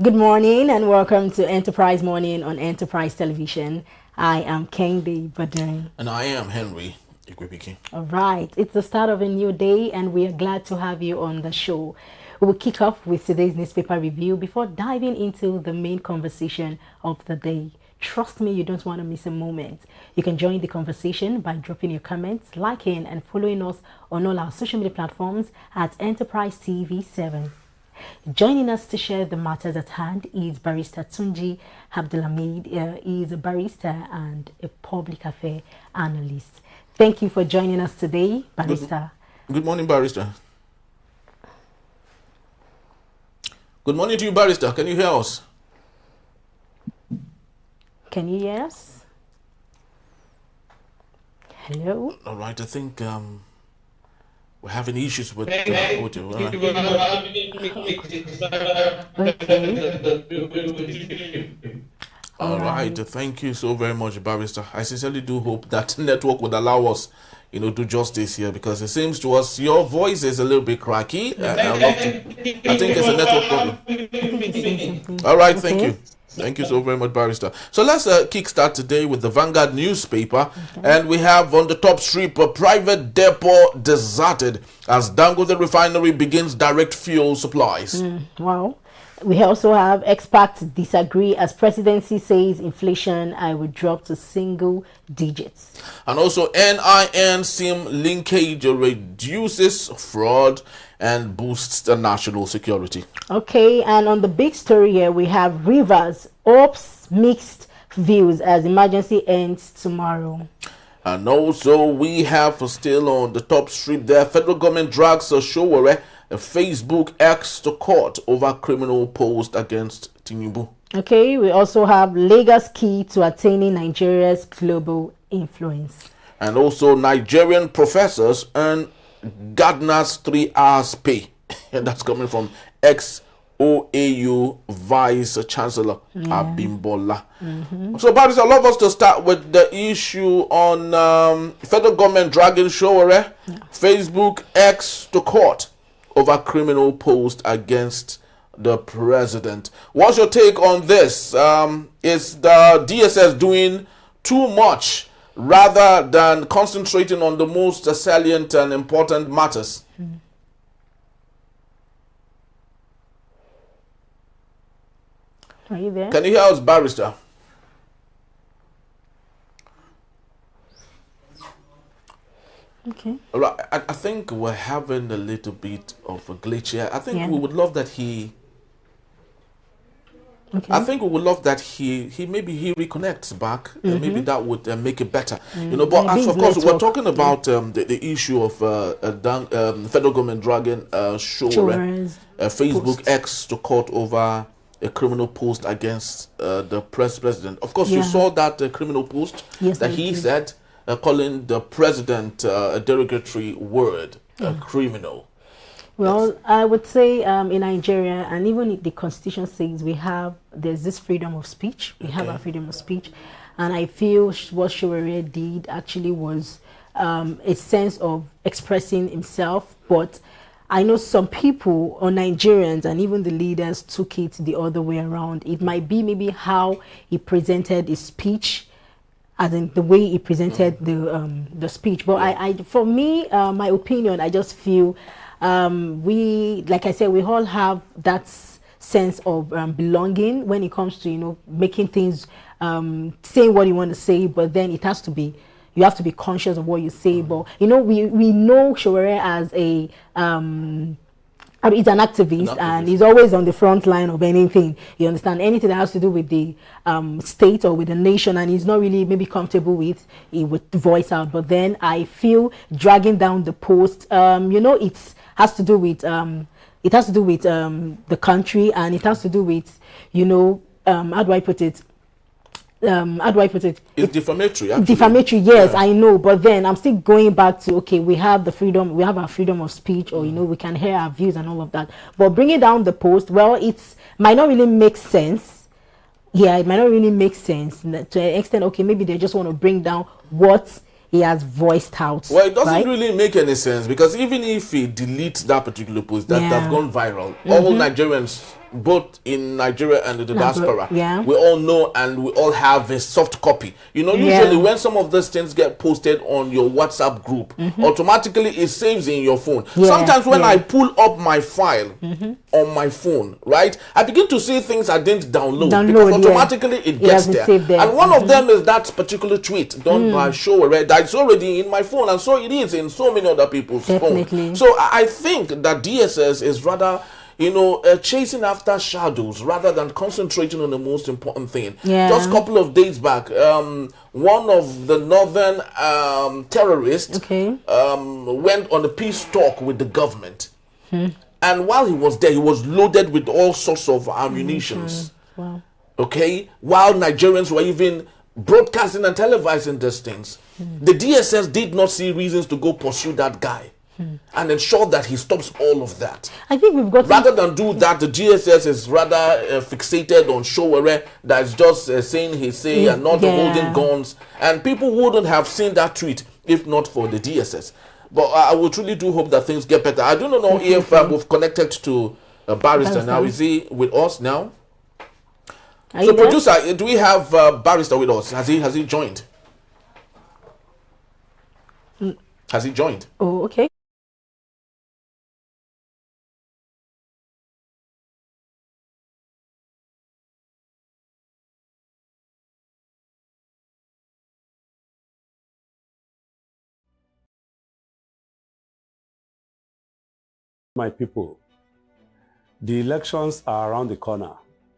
Good morning and welcome to Enterprise Morning on Enterprise Television. I am Kendi Baduri. And I am Henry Igwebiki. All right, it's the start of a new day and we are glad to have you on the show. We will kick off with today's newspaper review before diving into the main conversation of the day. Trust me, you don't want to miss a moment. You can join the conversation by dropping your comments, liking and following us on all our social media platforms at Enterprise TV 7. Joining us to share the matters at hand is Barrister Tunji Abdulhamid. He is a barrister and a public affairs analyst. Thank you for joining us today, Barrister. Good morning, Barrister. Good morning to you, Barrister. Can you hear us? Can you hear us? Hello? All right, I think we're having issues with audio. Okay. All right, thank you so very much, Barrister. I sincerely do hope that network would allow us, do justice here, because it seems to us your voice is a little bit cracky. I think it's a network problem. All right, thank you. Thank you so very much, Barrister. So let's kickstart today with the Vanguard newspaper. Okay. And we have on the top strip, a private depot deserted as Dangote refinery begins direct fuel supplies. Wow. We also have experts disagree as presidency says inflation will drop to single digits. And also NIN SIM linkage reduces fraud and boosts the national security. Okay, and on the big story here, we have Rivers, Ops, mixed views as emergency ends tomorrow. And also we have still on the top strip there, federal government drags Showore, a Facebook X to court over criminal post against Tinubu. Okay, we also have Lagos key to attaining Nigeria's global influence. And also Nigerian professors earn Gardner's 3 hours pay. And that's coming from ex-OAU Vice Chancellor Abimbola. So, Barrister, I'd love us to start with the issue on federal government dragging Showore, Facebook X to court over criminal post against the president. What's your take on this? Is the DSS doing too much rather than concentrating on the most salient and important matters? Are you there? Can you hear us, Barrister? Okay. Right. I think we're having a little bit of a glitch here. I think we would love that he... Okay. I think we would love that he maybe he reconnects back. Maybe that would make it better. But as of course we're talking about the issue of federal government dragging Showore, Facebook X to court over a criminal post against the president. Of course, you saw that criminal post that he said calling the president a derogatory word, a criminal. Well, I would say in Nigeria, and even the constitution says there's this freedom of speech. We have our freedom of speech. And I feel what Showore did actually was a sense of expressing himself. But I know some people, or Nigerians, and even the leaders took it the other way around. It might be maybe how he presented his speech, as in the way he presented the speech. But for me, my opinion, I just feel like I said, we all have that sense of belonging when it comes to making things, saying what you want to say, but then it has to be, you have to be conscious of what you say. But we know Showore as he's an activist, and he's always on the front line of anything. You understand, anything that has to do with the state or with the nation, and he's not really maybe comfortable with, he would voice out. But then I feel dragging down the post, it has to do with the country, and it has to do with how do I put it? It's defamatory, actually. Defamatory, yes, I know. But then I'm still going back to, okay, we have the freedom, we have our freedom of speech, or, we can hear our views and all of that. But bringing down the post, well, it might not really make sense. Yeah, it might not really make sense to an extent, okay, maybe they just want to bring down what he has voiced out. Well, it doesn't really make any sense, because even if he deletes that particular post that has gone viral, all Nigerians both in Nigeria and in the diaspora, yeah, we all know and we all have a soft copy. You know, usually when some of these things get posted on your WhatsApp group, automatically it saves in your phone. Sometimes when I pull up my file on my phone, right, I begin to see things I didn't download because automatically it gets there. And one of them is that particular tweet done by Showere that's already in my phone, and so it is in so many other people's phones. So I think that DSS is rather, you know, chasing after shadows rather than concentrating on the most important thing. Just a couple of days back, one of the northern terrorists went on a peace talk with the government. And while he was there, he was loaded with all sorts of ammunitions. Okay? While Nigerians were even broadcasting and televising these things. The DSS did not see reasons to go pursue that guy. And ensure that he stops all of that. I think we've got rather than do that. The GSS is rather fixated on Showere that's just saying his say and not holding guns. And people wouldn't have seen that tweet if not for the DSS. But I would truly do hope that things get better. I do not know if we've connected to a barrister now. Is he with us now? So producer, do we have barrister with us? Has he joined? Has he joined? Oh, okay. My people, the elections are around the corner.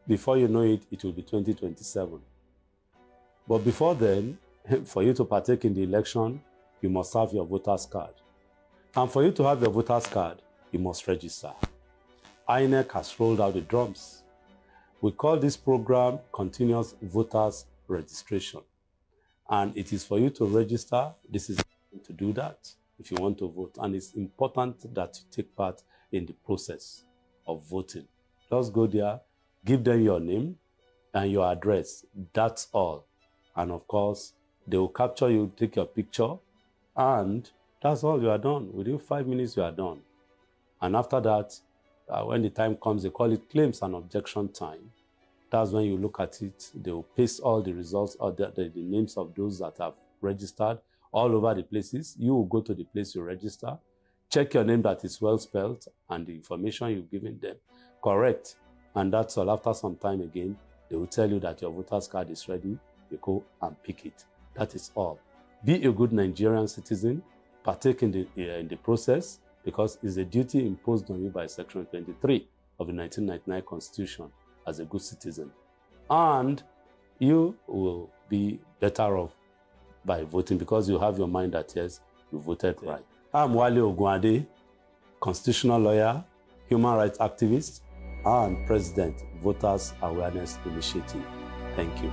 Before you know it, it will be 2027. But before then, for you to partake in the election, you must have your voter's card. And for you to have your voter's card, you must register. INEC has rolled out the drums. We call this program Continuous Voters Registration. And it is for you to register. This is to do that if you want to vote. And it's important that you take part in the process of voting. Just go there, give them your name and your address. That's all. And of course, they will capture you, take your picture, and that's all. You are done. Within 5 minutes, you are done. And after that, when the time comes, they call it claims and objection time. That's when you look at it. They will paste all the results or the names of those that have registered all over the places. You will go to the place you register, check your name that is well spelled, and the information you've given them correct. And that's all. After some time again, they will tell you that your voter's card is ready. You go and pick it. That is all. Be a good Nigerian citizen. Partake in the process, because it's a duty imposed on you by Section 23 of the 1999 Constitution as a good citizen. And you will be better off by voting, because you have your mind that, yes, you voted right. I'm Wale Ogunade, constitutional lawyer, human rights activist, and president, Voters Awareness Initiative. Thank you.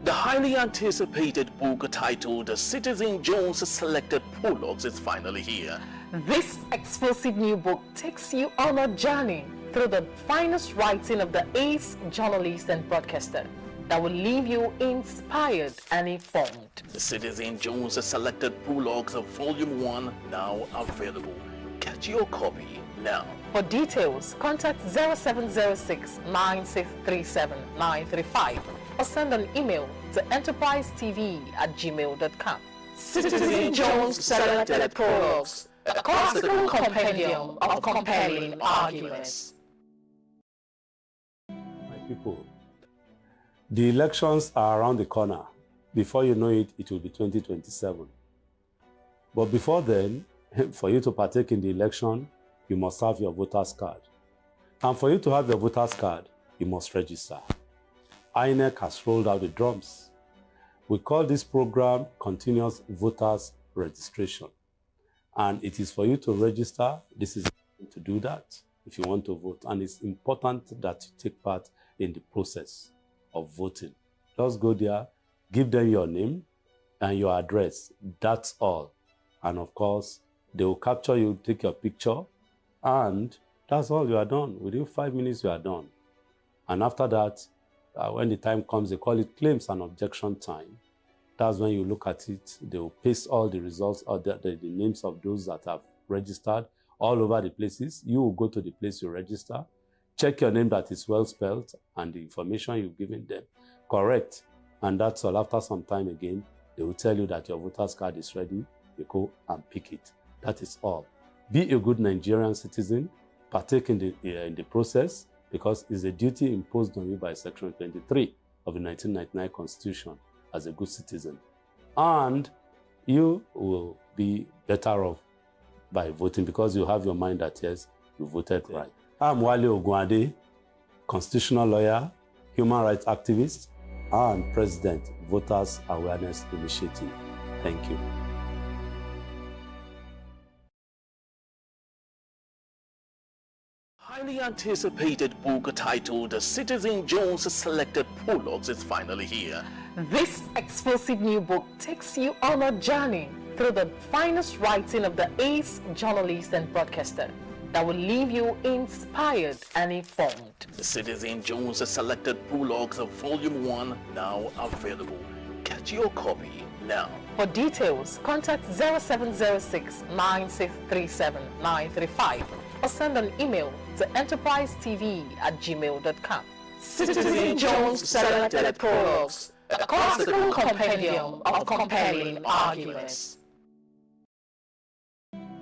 The highly anticipated book titled The Citizen Jones Selected Prologues is finally here. This explosive new book takes you on a journey through the finest writing of the ace journalist and broadcaster that will leave you inspired and informed. The Citizen Jones Selected Prologues of Volume 1 now available. Get your copy now. For details, contact 0706 9637 935 or send an email to enterprisetv@gmail.com. Citizen Jones Selected Prologues, a classical compendium of compelling arguments. My people, the elections are around the corner. Before you know it, it will be 2027. But before then, for you to partake in the election, you must have your voter's card. And for you to have your voter's card, you must register. INEC has rolled out the drums. We call this program Continuous Voters Registration. And it is for you to register. This is to do that if you want to vote. And it's important that you take part in the process of voting. Just go there, give them your name and your address. That's all. And of course, They will capture you, take your picture, and that's all. You are done. Within 5 minutes, you are done. And after that, when the time comes, they call it claims and objection time. That's when you look at it. They will paste all the results or the names of those that have registered all over the places. You will go to the place you register, check your name that is well spelled, and the information you've given them correct. And that's all. After some time again, they will tell you that your voter's card is ready. You go and pick it. That is all. Be a good Nigerian citizen. Partake in the process, because it's a duty imposed on you by Section 23 of the 1999 Constitution as a good citizen. And you will be better off by voting, because you have your mind that, yes, you voted right. I'm Wale Ogunade, constitutional lawyer, human rights activist, and President, Voters Awareness Initiative. Thank you. Highly anticipated book titled The Citizen Jones Selected Prologues is finally here. This explosive new book takes you on a journey through the finest writing of the ace journalist and broadcaster that will leave you inspired and informed. The Citizen Jones Selected Prologues of Volume 1 now available. Get your copy now. For details, contact 0706 9637 935 or send an email to enterprisetv@gmail.com. Citizen Jones Selected Prologues, a classical compendium of compelling arguments.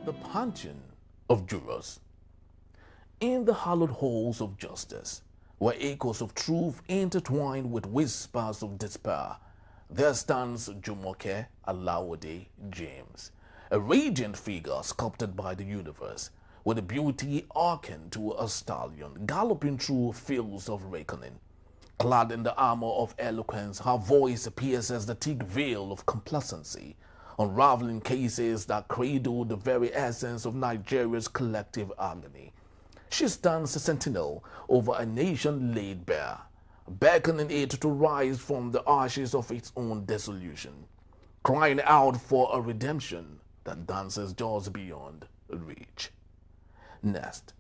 The punching of jurors. In the hallowed halls of justice, where echoes of truth intertwine with whispers of despair, there stands Jumoke Alawode James, a radiant figure sculpted by the universe, with a beauty akin to a stallion galloping through fields of reckoning. Clad in the armor of eloquence, her voice pierces the thick veil of complacency, unraveling cases that cradle the very essence of Nigeria's collective agony. She stands a sentinel over a nation laid bare, beckoning it to rise from the ashes of its own dissolution, crying out for a redemption that dances just beyond reach. Next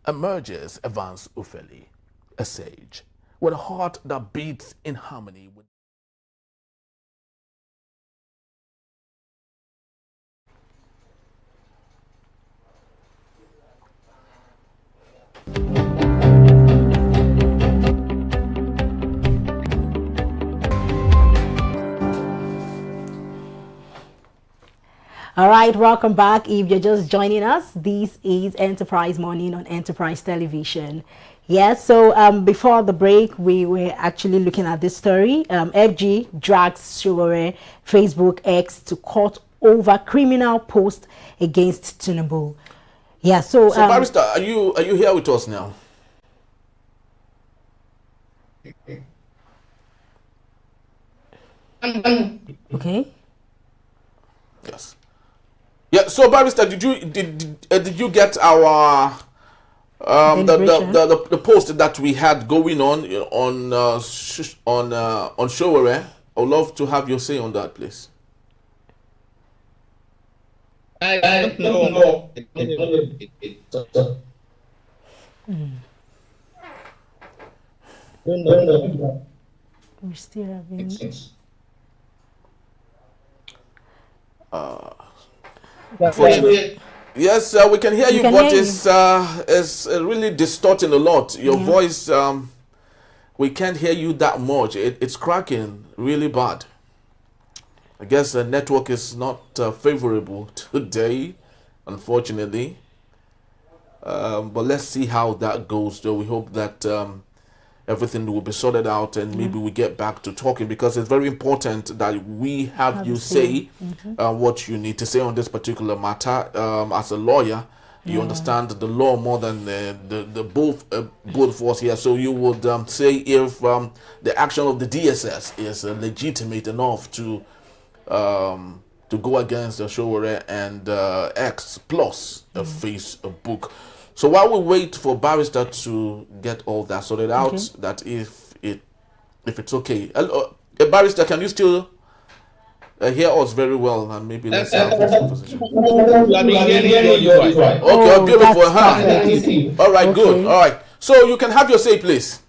emerges Evans Ufeli, a sage with a heart that beats in harmony with All right, welcome back. If you're just joining us, this is Enterprise Morning on Enterprise Television. Yes, so before the break, we were actually looking at this story. FG drags Showore Facebook X to court over criminal post against Tinubu. Yeah, so Barrister, are you here with us now? Okay. Yes. Yeah. So, Barrister, did you get our the post that we had going on Showore? I'd love to have your say on that, please. I don't know. We're still having. Yes, we can hear you, but it's really distorting a lot. Your voice, we can't hear you that much. It's cracking really bad. I guess the network is not favorable today, unfortunately. But let's see how that goes, though. We hope that everything will be sorted out and maybe we get back to talking, because it's very important that we have you say what you need to say on this particular matter. As a lawyer, you understand the law more than the both of us here. So you would say if the action of the DSS is legitimate enough to go against the Showore and X plus a Facebook. So while we wait for Barrister to get all that sorted out, that if it's okay, Barrister, can you still hear us very well, and maybe let's have this conversation. Okay, beautiful. All right, good. All right. So you can have your say, please,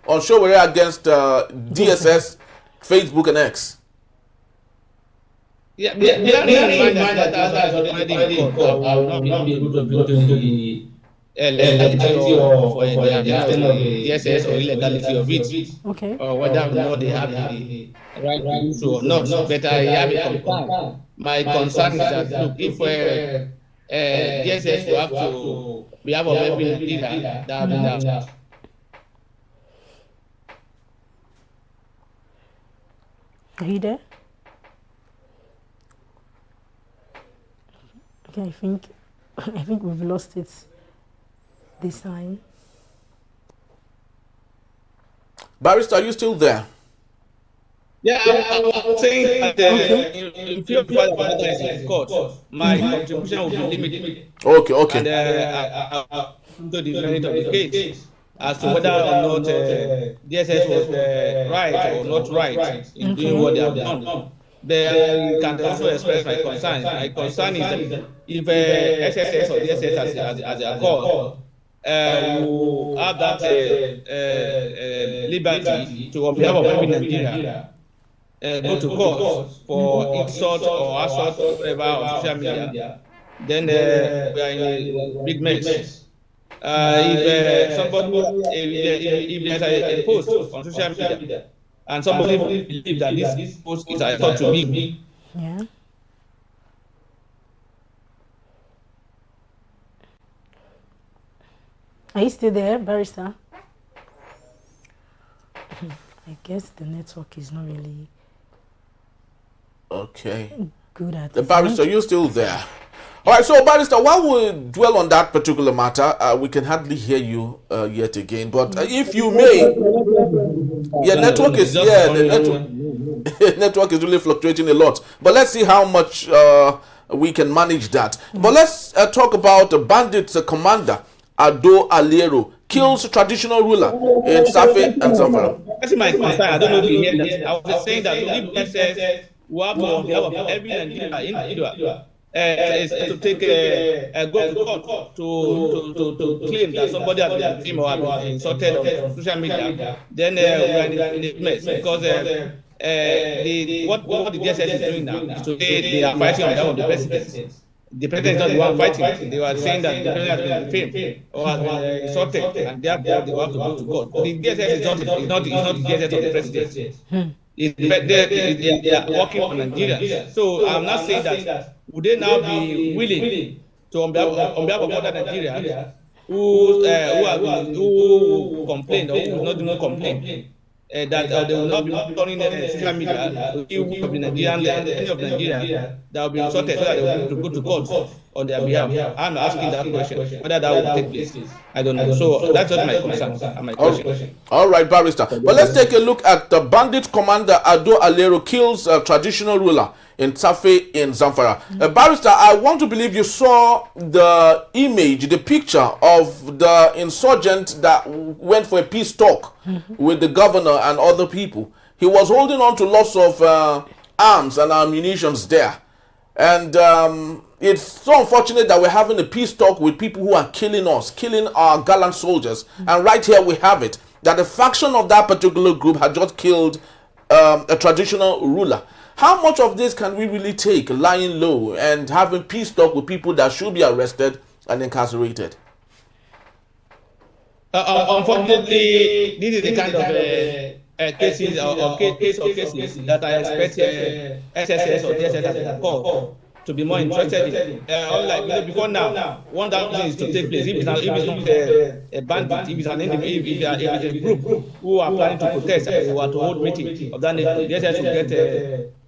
on show we're against DSS, Facebook, and X. Yeah, bearing in mind that that's already in court, I will not be able to go to the legality of the DSS or illegality of it. Okay. Or whether or not they have the right to do so or not. But I have a concern. My concern is that, look, if DSS will have to be able to help in Nigeria, that will be enough. Are you there? Okay, I think we've lost it this time. Barrister, are you still there? Yeah, I'm saying that in few of the court, my contribution will be limited. Okay. And to the merit of the case as to whether or not DSS was right or not right in doing what they have done. But I can also express my concern. My concern is that if SSS or DSS as a call will have that liberty to, on behalf of every Nigeria, go to court for insult or assault or whatever on social media, then we are in a big mess. If somebody, if there's a post on social media and somebody believes that this post is a thought to be, yeah. Are you still there, Barrister? I guess the network is not really good at the Barrister, you're still there. All right, so Barrister, while we dwell on that particular matter, we can hardly hear you yet again. But if you may, the network is really fluctuating a lot. But let's see how much we can manage that. But let's talk about the bandits commander Ado Alero kills traditional ruler in Safe and Zamfara. That's my concern. I don't know if you hear that. I was saying that if DSS will have on behalf of every Nigerian individual to take go to court to claim that somebody has been victim or has been insulted on social media, then we are in a mess because what the DSS is doing now is to say they are fighting on behalf of the president. The president is not the one fighting. They were saying that the president has been defamed or has been insulted, and therefore they will have to go to court. The DSS is not the DSS of the president. They are working on Nigerians. So I'm not saying that would they now be willing to on behalf of other Nigerians who complain or who will not complain that they will not be turning social media to of the Nigerian any of Nigeria that will be insulted so that they will be able to go to court on their behalf. I'm asking that question whether that will take place. I don't know. So that's not my concern and my question. All right, Barrister. But let's take a look at the bandit commander Ado Alero kills a traditional ruler in Safe in Zamfara. Barrister, I want to believe you saw the image, the picture of the insurgent that went for a peace talk with the governor and other people. He was holding on to lots of arms and ammunition there. And it's so unfortunate that we're having a peace talk with people who are killing us, killing our gallant soldiers. And right here we have it, that a faction of that particular group had just killed a traditional ruler. How much of this can we really take, lying low and having peace talk with people that should be arrested and incarcerated? Unfortunately, this is the kind of cases that I expect SSS or DSS as a call to be more interested in. Unlike before now, one that thing is to take place. If it's not a bandit, if it's an individual, if it's a group who are planning to protest and who are to hold meeting of that nature, DSS will get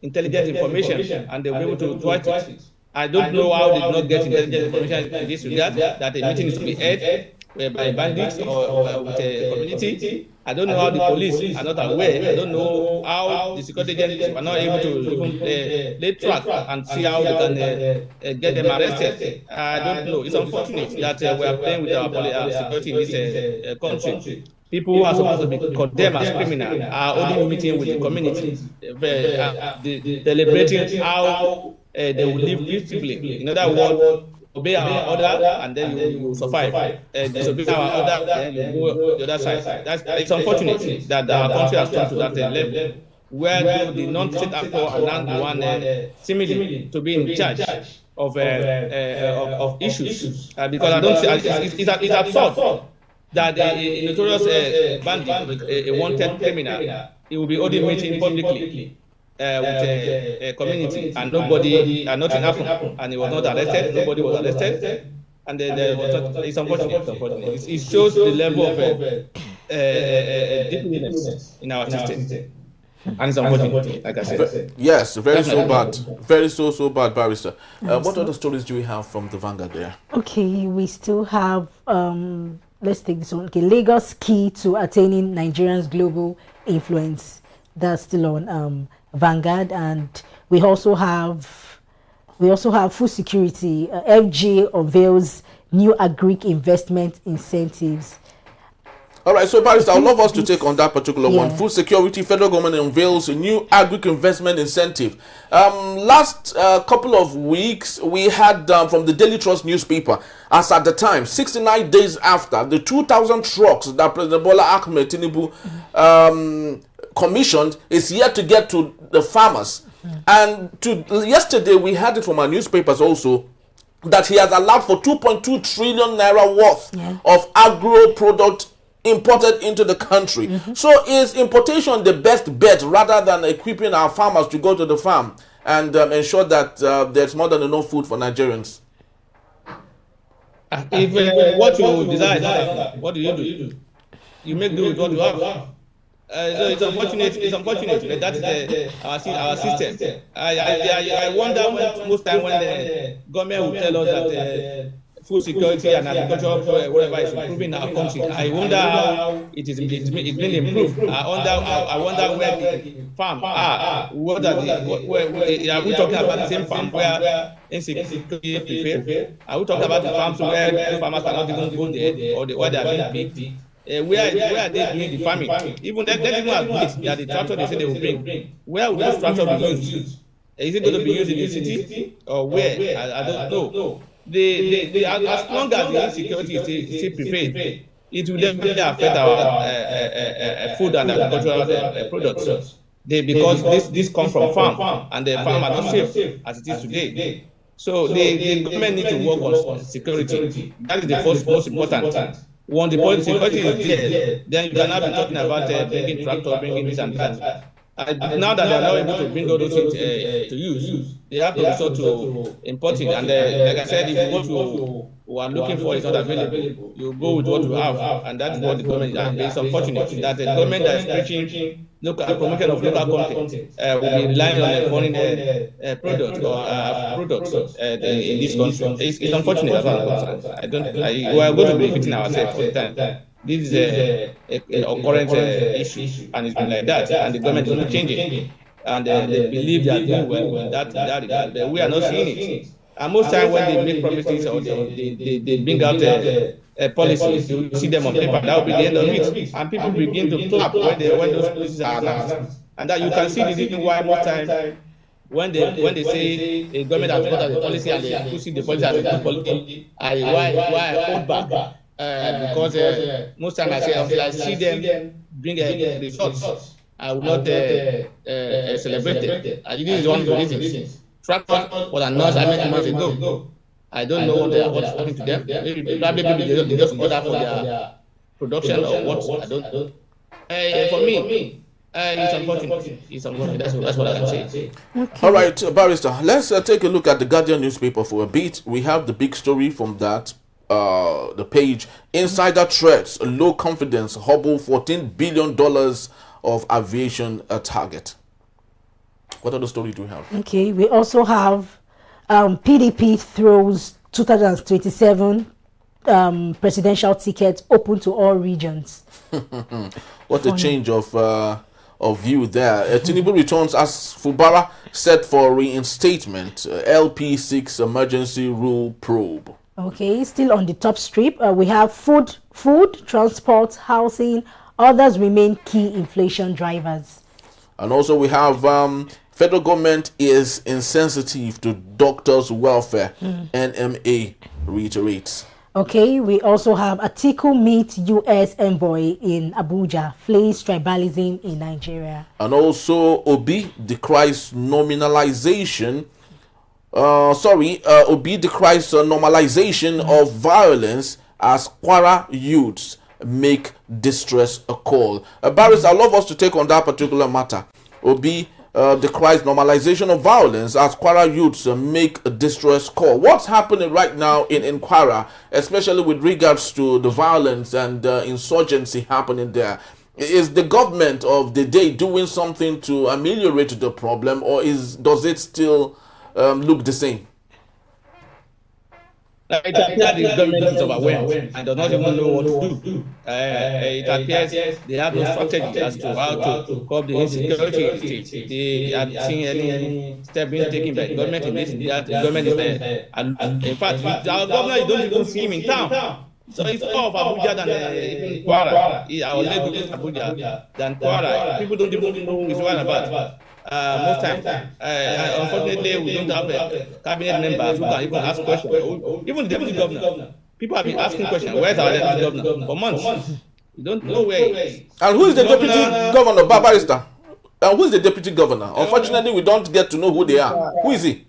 intelligent information and they'll be able to thwart it. I don't know how they did not get intelligent information in this regard, that a meeting is to be held by bandits or with a community. I don't know how the police are not aware. I don't know how the security agencies are not able to even lay track and see how they can get them arrested. I don't know. It's unfortunate that we are playing with our security in this country. people who are supposed to be condemned as criminal are only meeting with the community, deliberating how they will live peaceably. In other words, obey our order and then you survive. Disobey our order, then you go the other side. It's unfortunate that our country has come to that level, where the non-state actor are now the one seemingly to be in charge of issues. Because I don't see it's absurd that a notorious bandit, a wanted criminal, he will be holding meeting publicly with a community, and nobody, and nothing happened, and he was not arrested. Nobody was arrested, and then it's unfortunate. It shows the level of deepness in our system. And it's unfortunate, like I said. Yes, very so bad. Very so bad, Barrister. What other stories do we have from the Vanguard there? Okay, we still have, let's take this one. Okay, Lagos key to attaining Nigerians' global influence. That's still on Vanguard. And we also have food security. FG unveils new agric investment incentives. All right, so Barrister, I would love us to take on that particular one. Food security, federal government unveils a new agric investment incentive. Last couple of weeks, we had from the Daily Trust newspaper, as at the time, 69 days after, the 2,000 trucks that President Bola Ahmed Tinubu commissioned is yet to get to the farmers. And yesterday, we had it from our newspapers also, that he has allowed for 2.2 trillion naira worth of agro product imported into the country. So is importation the best bet rather than equipping our farmers to go to the farm and ensure that there's more than enough food for Nigerians? If what you desire, what do you do? You make do with what you have. So it's unfortunate. That is our system. I wonder most time when the government will tell us that food security and agriculture, whatever, is improving our country. I wonder how it's been improved. I wonder where the farm are. What are we talking about the same farm where insecurity prevail? Are we talking about the farms where farmers cannot even go there, or where they are being picked? Where are they doing the farming? Even they even admit that the tractor they say they will bring. Where will this tractor be used? Is it going to be used in the city or where? I don't know. As long as the insecurity is still prevailed, it will definitely affect our food and agricultural products. Because this comes from farm, and the farm are not safe as it is today. So the government need to work on security. That is the most important. When the security is there, then you cannot be talking about bringing tractor, bringing this and that. Now that they are not able to bring all those things to use, they have to resort to importing. And like I said, if what you are looking for is not available, you go with what you have, and that's what the government is. And it's unfortunate that the government that is preaching promotion of local content will be relying on foreign products or products in this country. It's unfortunate as well. We are going to be repeating ourselves all the time. This is a current issue, and it's been like that, and the government is not changing, and they believe they are doing well in that regard, but we are not seeing it. And most times when they make promises or they bring out policies, you see them on paper, that will be the end of it, and people begin to clap when those policies are announced, and that you can see the reason why most times when they say a government has got a policy and they push the policy as a good policy, why I hold back. Because most times I say until I see them bring results, I will not celebrate it. This is one of the reasons. Tractor was announced many months ago. I don't know what's happening to them. Probably they just order for their production or what. I don't know. For me, it's unfortunate. That's what I can say. Okay. All right, Barrister, let's take a look at the Guardian newspaper for a bit. We have the big story from that. The page, insider threats, low confidence, hobble $14 billion of aviation target. What other story do we have? Okay, we also have PDP throws 2027 presidential ticket open to all regions. What a change of view there. Tinubu returns as Fubara set for reinstatement. LP6 emergency rule probe. Okay, still on the top strip, we have food, transport, housing. Others remain key inflation drivers. And also we have federal government is insensitive to doctors' welfare. NMA reiterates. Okay, we also have Atiku meets U.S. envoy in Abuja, flees tribalism in Nigeria. And also Obi decries nominalization. Obi decries normalization of violence as Kwara youths make distress a call. Barris, I'd love us to take on that particular matter. Obi decries normalization of violence as Kwara youths make a distress call. What's happening right now in Kwara, especially with regards to the violence and insurgency happening there? Is the government of the day doing something to ameliorate the problem, or does it still look the same? It appears the government is overwhelmed and does not even know what to do. It appears they have no strategy as to how to curb the insecurity in the state. They have seen any step being taken by the government in this. The government is and in fact, our governor, you don't even see him in town. So it's more of Abuja than even Kwara. Our Lagos is Abuja than Kwara. People don't even know who is one about. Most times, unfortunately, we don't have cabinet members who can even ask questions. Even the deputy governor, people have been asking questions. Where's our deputy governor for months? You don't know where he is. And who is the deputy governor, Barrister? And who is the deputy governor? Unfortunately, we don't get to know who they are. Who is he?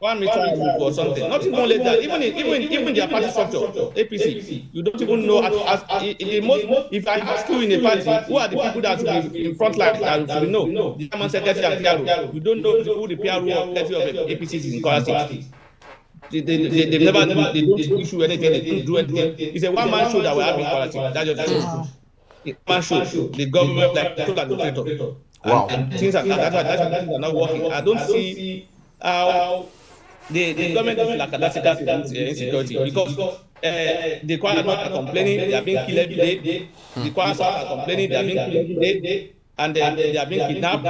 One meter or something. Not even like that. Even their party structure, APC, you don't even know. If I ask you in a party, who are the people that should be in front line that you know? The German secretary and PRO. You don't know who the PRO or secretary of APC is in Kwara State. They don't issue anything. They don't do anything. It's a one-man show that we're having in Kwara State. That's just the truth. One show. The government like total administrator. Wow. And things are not working. I don't see how. The government is lackadaisical insecurity because the Kwara North are complaining they are being killed every day. The Kwara South are complaining they are being killed every day, and they are being kidnapped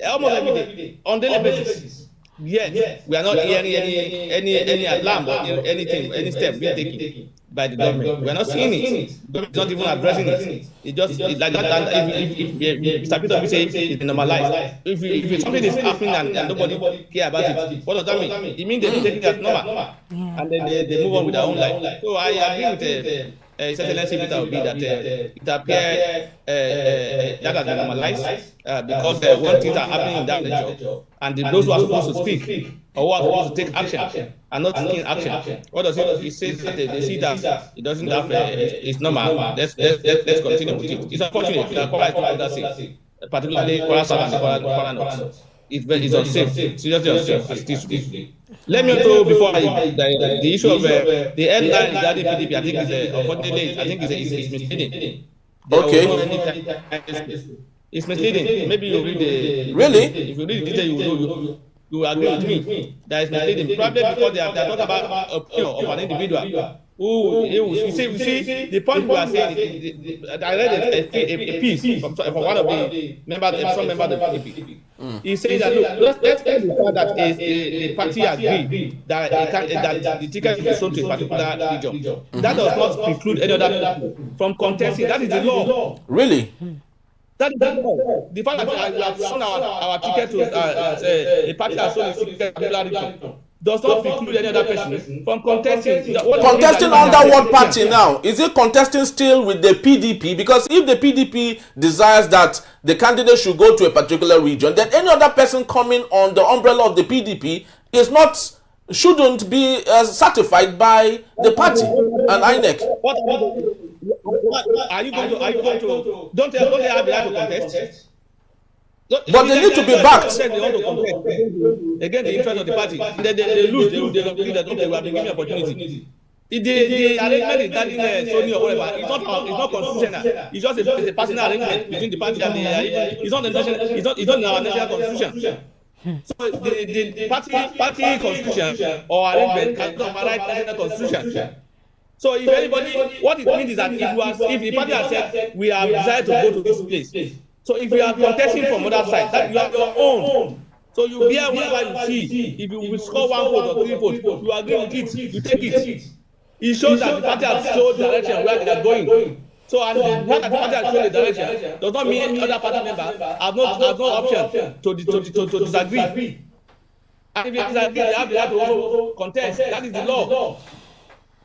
almost every day on daily basis. Yet we are not hearing any alarm or any step being taken by the government. We are not seeing it. The government is not even addressing it. It's like that. And if Mr. Peter say it's normalized, if something is happening and nobody care about it, what does that mean? It means they take it as normal, and then they move on with their own life. So I agree with His Excellency Peter Obi that it appears that has been normalized because when things are happening in that nature, and those who are supposed to speak or who are supposed to take action are not taking action. What does it? It says that they see that it doesn't have it's normal. Let's continue with it. It's unfortunate that Kwara is not that safe, particularly Kwara South and Kwara North. It's unsafe, seriously unsafe as it is today. Let me also, before the issue of the headline regarding PDP, I think is unfortunately, I think is misleading. Okay. It's misleading. Maybe you read the really. If you read the detail, you agree with me. That is misleading. Probably because they are talking about opinion of an individual. You see, the point we are saying, I read a piece from one of the members, some member of the PDP. He says that look, let's take the fact that a party agree that the ticket is sold to a particular region. That does not preclude any other people from contesting. That is the law. Really? That is the law. The fact that we have sold our ticket to a party that sold a ticket to a particular region does not preclude any other person from contesting. Contesting under what party now? Is it contesting still with the PDP? Because if the PDP desires that the candidate should go to a particular region, then any other person coming on the umbrella of the PDP shouldn't be certified by the party and INEC. Are you going to? Don't they have the right to contest? But they need to be backed. They want to compete against the interest of the party. They lose. They believe that okay, we have been given opportunity. The arrangement regarding Sony or whatever, it's not constitutional. It's just a personal arrangement between the party and the. It's not in our national constitution. So the party constitution or arrangement cannot override national constitution. So if anybody, what it means is that if the party has said we have decided to go to this place. So if you are contesting from other side, that you have your own. So you bear whatever you see. If you will score 1 vote or 3 votes, you agree with it, you take it. it shows that the party has showed direction where they are going. So, and the fact that the party has shown the direction does not mean other party members have no option to disagree. And if they disagree, they have the right to also contest. That is the law.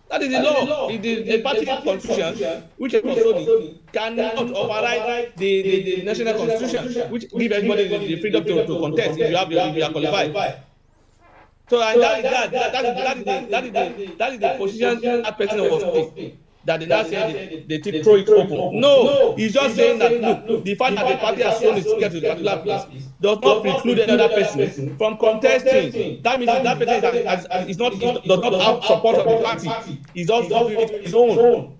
That is the law. The party constitution, which is also cannot override the national constitution, which gives everybody the freedom to contest if you are qualified. So, and that is the position that person was taking. That they now say they throw it open. No, he's just saying that look, the fact that the party has shown its ticket to a particular place does not preclude another person from contesting. That means that person does not have support of the party. He's just doing it on his own.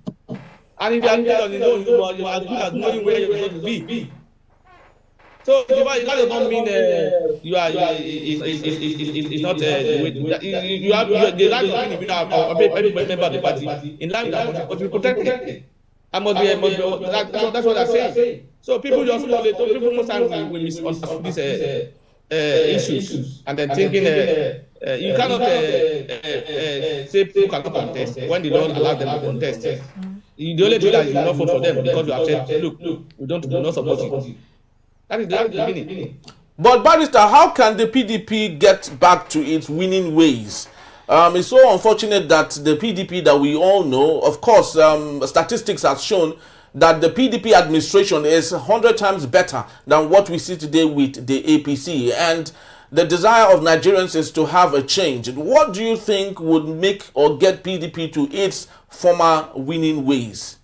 And if you are doing it on his own, you are as good as knowing where you're going to be. So that does not mean it's not you have the right of every member of the party in line with that must be protected. I must be that's what I say. So people just most times we misunderstand these issues and then thinking you cannot say people cannot contest when they don't allow them to contest. The only thing that you will not vote for them because you have said look we do not support you. That is the beginning. But Barrister, how can the PDP get back to its winning ways? It's so unfortunate that the PDP that we all know, of course, statistics have shown that the PDP administration is 100 times better than what we see today with the APC. And the desire of Nigerians is to have a change. What do you think would make or get PDP to its former winning ways?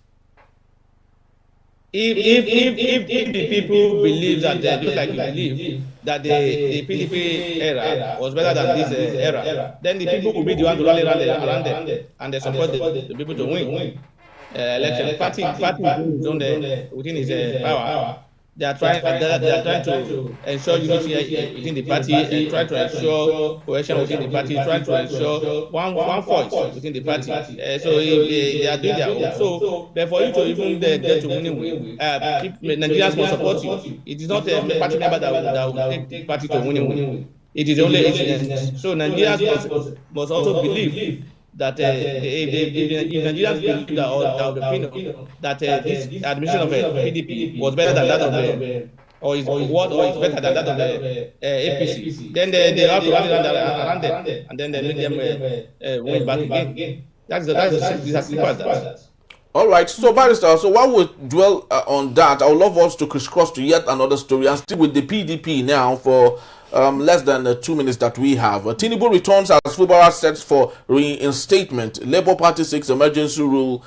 If the people believe that just like you believe that the PDP era was better than this era, then the people will be the one to rally around them and they support the people to win election. Party within his power. They are trying to ensure unity within the party and try to ensure cohesion within the party, trying to ensure one voice within the party. So they are doing their own. So, but for you to even get to winning, Nigerians must support you. It is not a party member that will take the party to winning. It is only incident. So Nigerians must also believe that if Nigerians believe that or the opinion that this admission of PDP was better than that of the or is better than that of the APC, then they have to rally around them and then they make them win back again. That's as simple as that. All right, so Barrister, so while we dwell on that, I would love us to crisscross to yet another story and still with the PDP now for less than 2 minutes that we have. Tinubu returns as Fubara sets for reinstatement. Labour Party seeks emergency rule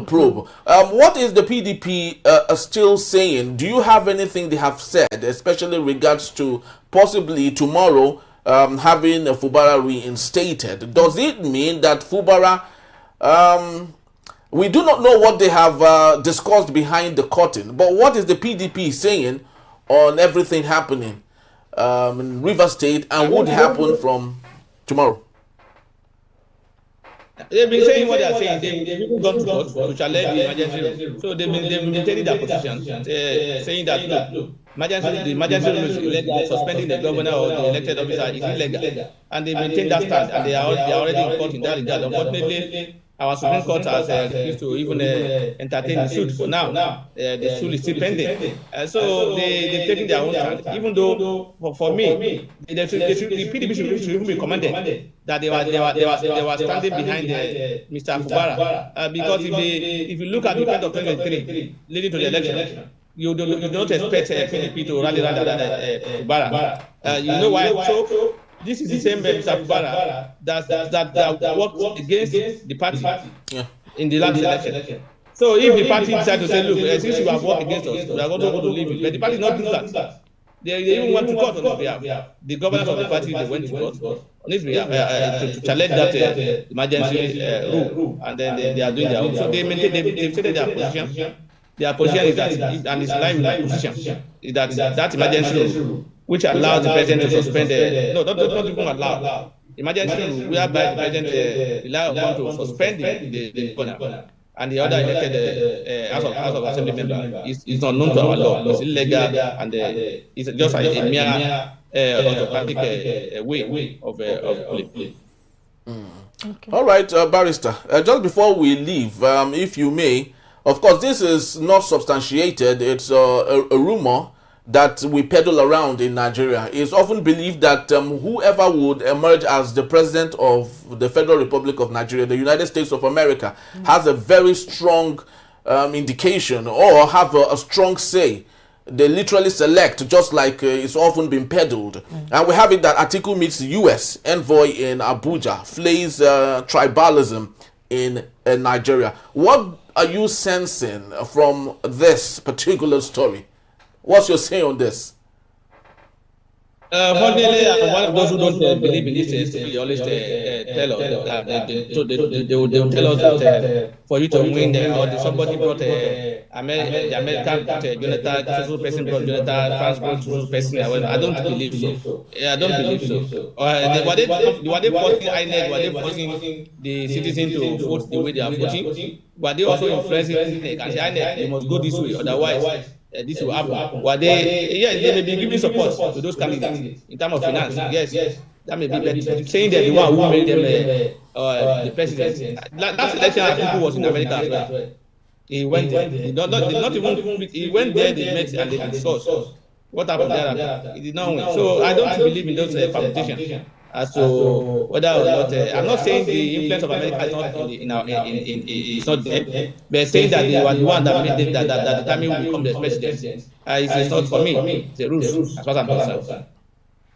probe. What is the PDP still saying? Do you have anything they have said, especially in regards to possibly tomorrow having Fubara reinstated? Does it mean that Fubara... we do not know what they have discussed behind the curtain, but what is the PDP saying on everything happening in River State and would happen from tomorrow? They've been saying what they are saying. They've even gone to court to challenge the emergency rule. So they've been maintaining their position, saying that look, the emergency rule is illegal. Suspending the governor or the elected officer is illegal, and they maintain that stand. And they are already in court in that regard. Unfortunately, our Supreme Court has refused to even entertain the suit for now. The suit is still pending. So they've taken their own stand. Even though, for me, the PDP should even be commended that they were standing behind Mr. Fubara. Because if you look at the event of 2023 leading to the election, you don't expect PDP to rally around Fubara. You know why? So, this is the same Mr. Fubara that worked against the party in the last election. So if the party decide to say, look, since you have worked against us, we are also going to leave it. But the party is not doing that. They even went to court on his behalf. The governors of the party, they went to court on his behalf to challenge that emergency rule. And then they are doing their own. So they've stated their position. Their position is that, and it's in line with their position, is that emergency rule, which allows the president to suspend not even allow emergency rule whereby the president rely upon to suspend the governor and the other elected House of Assembly member is not known to our law. It's illegal and it's just a mere autocratic way of play. Okay. All right, Barrister, just before we leave, if you may, of course, this is not substantiated. It's a rumor that we peddle around in Nigeria. It's often believed that whoever would emerge as the president of the Federal Republic of Nigeria, the United States of America, has a very strong indication or have a strong say. They literally select, just like it's often been peddled. And we have it that Atiku meets U.S. envoy in Abuja, flays tribalism in Nigeria. What are you sensing from this particular story? What's your say on this? Fortunately, I'm one of those who don't believe in this. They always tell us that they will tell us that for you to win, or somebody brought the American brought Jonathan, social person brought Jonathan, France brought social person. I don't believe so. I don't believe so. Were they forcing INEC? Were they forcing the citizens to vote the way they are voting? Were they also influencing INEC and say INEC, you must go this way, otherwise this will happen? Were they? Yes, they may be giving support to those candidates in terms of finance. Yes, that may be. But saying that the one who made them the president, last election people was in America as well. He went there. He went there. They met and they discussed what happened there. He did not win. So I don't believe in those permutations as to whether or not. I'm not saying the influence of America is not it's not there, but saying that they were the one that made it, that determined who will become the president. It's not for me. It's a rule, as far as I'm concerned.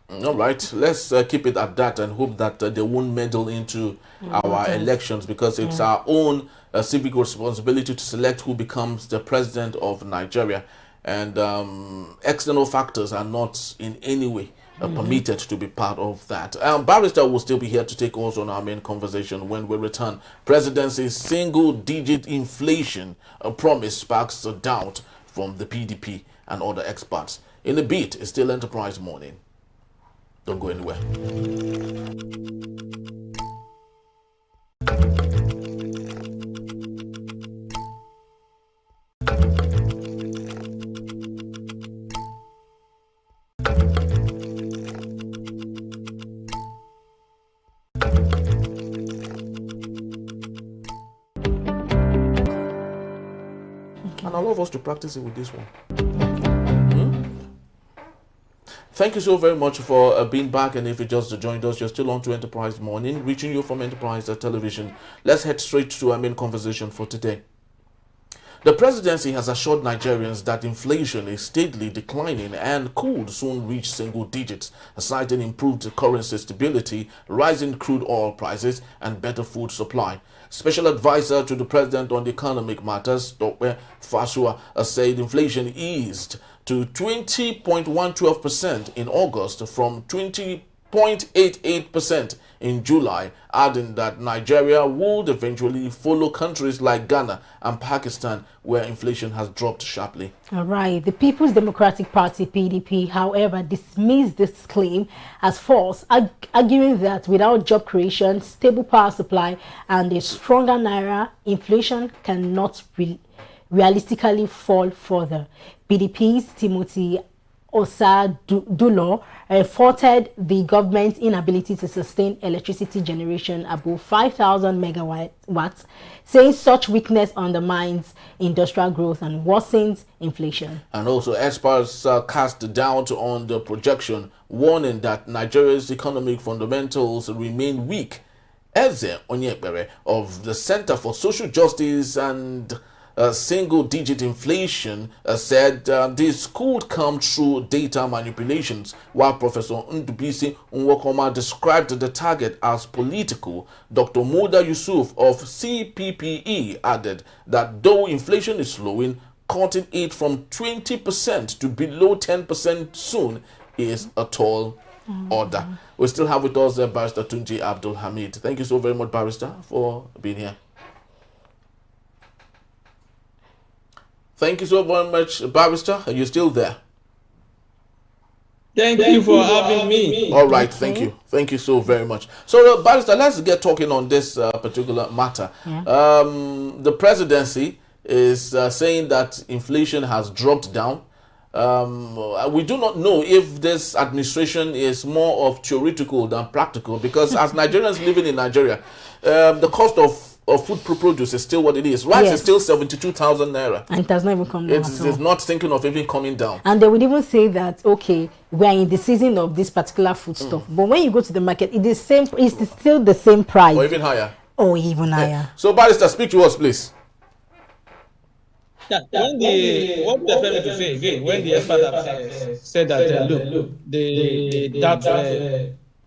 All right, let's keep it at that and hope that they won't meddle into our elections, because it's our own civic responsibility to select who becomes the president of Nigeria, and external factors are not in any way permitted to be part of that. Barrister will still be here to take us on our main conversation when we return. Presidency's single-digit inflation promise sparks a doubt from the PDP and other experts. In a bit, it's still Enterprise Morning. Don't go anywhere. And I love us to practice it with this one. Thank you so very much for being back, and if you just joined us, you're still on to Enterprise Morning, reaching you from Enterprise Television. Let's head straight to our main conversation for today. The presidency has assured Nigerians that inflation is steadily declining and could soon reach single digits, citing improved currency stability, rising crude oil prices, and better food supply. Special advisor to the president on economic matters, Tope Fasua, said inflation eased to 20.112% in August from 20.88% in July, adding that Nigeria would eventually follow countries like Ghana and Pakistan, where inflation has dropped sharply. All right. The People's Democratic Party, PDP, however, dismissed this claim as false, arguing that without job creation, stable power supply, and a stronger Naira, inflation cannot realistically fall further. PDP's Timothy Osadolor faulted the government's inability to sustain electricity generation above 5,000 megawatts, saying such weakness undermines industrial growth and worsens inflation. And also, experts cast doubt on the projection, warning that Nigeria's economic fundamentals remain weak. Eze Onyekpere of the Center for Social Justice and single-digit inflation said this could come through data manipulations, while Professor Ndubisi Nwokoma described the target as political. Dr. Muda Yusuf of CPPE added that though inflation is slowing, cutting it from 20% to below 10% soon is a tall order. We still have with us Barrister Tunji Abdul Hamid. Thank you so very much, Barrister, for being here. Thank you so very much, Barrister. Are you still there? Thank you for having me. All right, thank you. Thank you so very much. So, Barrister, let's get talking on this particular matter. The presidency is saying that inflation has dropped down. we do not know if this administration is more of theoretical than practical, because as Nigerians living in Nigeria, the cost of food produce is still what it is. Rice is still 72,000 naira. And it has not even come down. It's not thinking of even coming down. And they would even say that, okay, we are in the season of this particular food stuff. But when you go to the market, it's still the same price. Or even higher. Or even higher. So, Barrister, speak to us, please. Yeah, what they expect me to say again, when the experts have said that, look, they doubt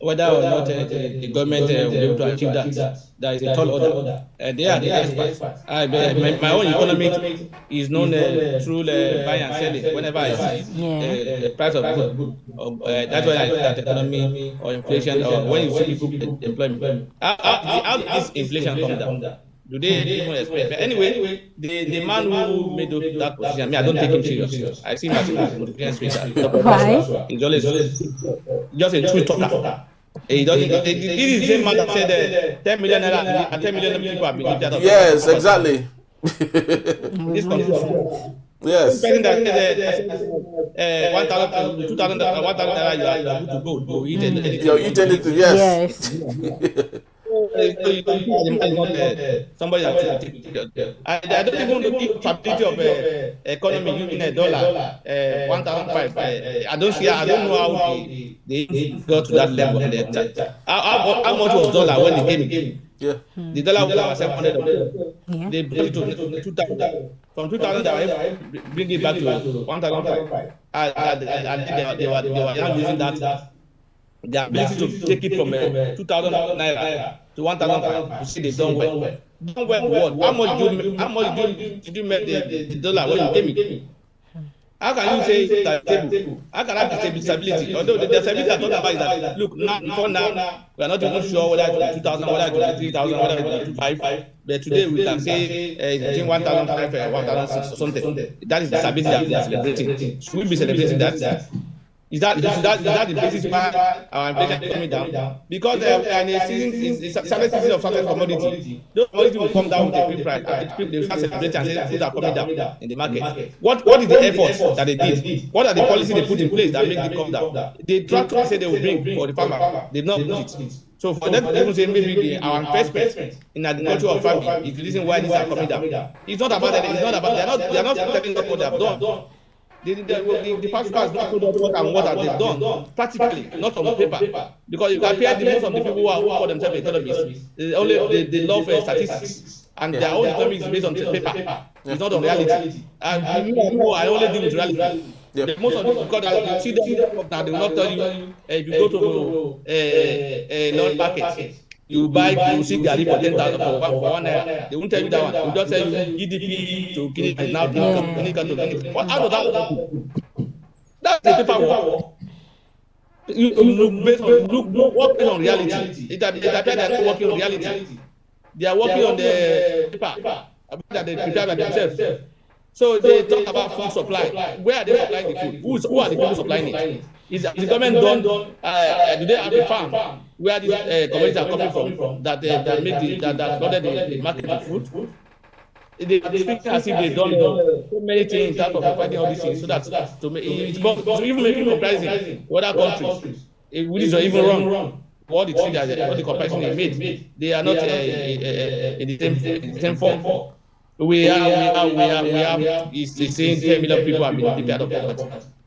whether or not the government will be able to achieve that is a tall order. They are the experts. My own economic is known through buying and selling. Whenever I see the price of good, that's why I look at economy or inflation, or when you see people employment. How did this inflation come down? Do they even expect? But anyway, the man who made that position, I don't take him serious. I see him as a motivational speaker. Why? He's always just a true talker. He doesn't. This is the same man that said 10 million naira and 10 million people have been lifted. Yes, exactly. This yes. person that said 1,000, 2,000, 1,000 naira, you are good to go. You eat anything. You eat anything. Yes. Somebody I don't even know the capability of economy using a dollar 1,005. I don't know how they got to that level. How much was dollar when they gave it? Yeah. The dollar was 700. They brought it to 2,000. From 2,000, they bring it back to 1,005. And they were now using that. The ability to take it from 2,000 naira to 1,005 to see they done well. Done well what? How much did you make the dollar when you came in? How can you say stable? How can I be stability? Although the stability I'm talking about is that, look, now we are not even sure whether it will be 2,000, whether it will be 3,000, whether it will be 2,500. But today we can say between 1,005 and 1,006 or something. That is the stability that we are celebrating. Should we be celebrating that? Is that the basis why our inflation is coming down? Because in a certain season of certain commodity, those commodities will come down with a free price. And they will start celebrating and say things are coming down in the market. What is the effort that they did? What are the policies they put in place that make it come down? They try to say they will bring for the farmer. They've not put it. So for them to even say maybe our investment in agriculture or farming is the reason why these are coming down. It's not about that. It's not about they are not telling us what they have done. The past cars don't put what and what have they done practically, not on paper, because you compare the most of the people who call themselves economists, they love statistics, and their own economics is based on paper. It's not on reality. And I only deal with reality. Most of the people, because you see them now, they will not tell you if you go to a non-market. You see Gary for 10,000 for 1 naira. They won't tell you that one. They'll just tell you GDP to Guinea is now Guinea to Guinea. What out of that? That's the paper work. You work based on reality. It appears they are not working on reality. They are working on the paper that they prepare by themselves. So they talk about food supply. Where are they supplying the food? Who are the people supplying it? Is the government done? Do they have a farm where these commodities are coming from that flooded the market with food? They speak as if they've done so many things in terms of providing all these things, so that to even making comparison with other countries, which is even wrong. All the things all the comparison they made, they are not in the same form. We have is the same 10 million people have been deprived of poverty.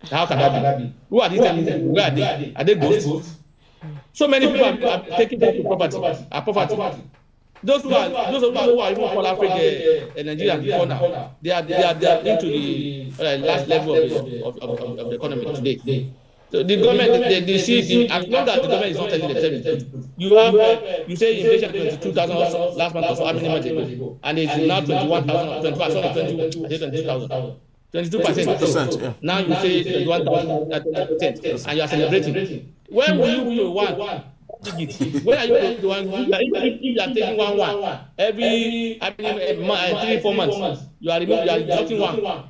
How can that be? Who are these 10 million? Where are they? Are they ghosts? So many people are taking back to poverty. Those who are even called Africa Nigerian before now, they are into the last level of the economy today. So the government, they see as long as the government is not telling themselves, you say inflation 22,000 last month or so, how many months ago, and it's now 21,000, 22,000. 22%. Yeah. Now you say 21,000%, and you are celebrating. When will you go one? When are you going to one? If you are taking one every 3-4 months, you are deducting one.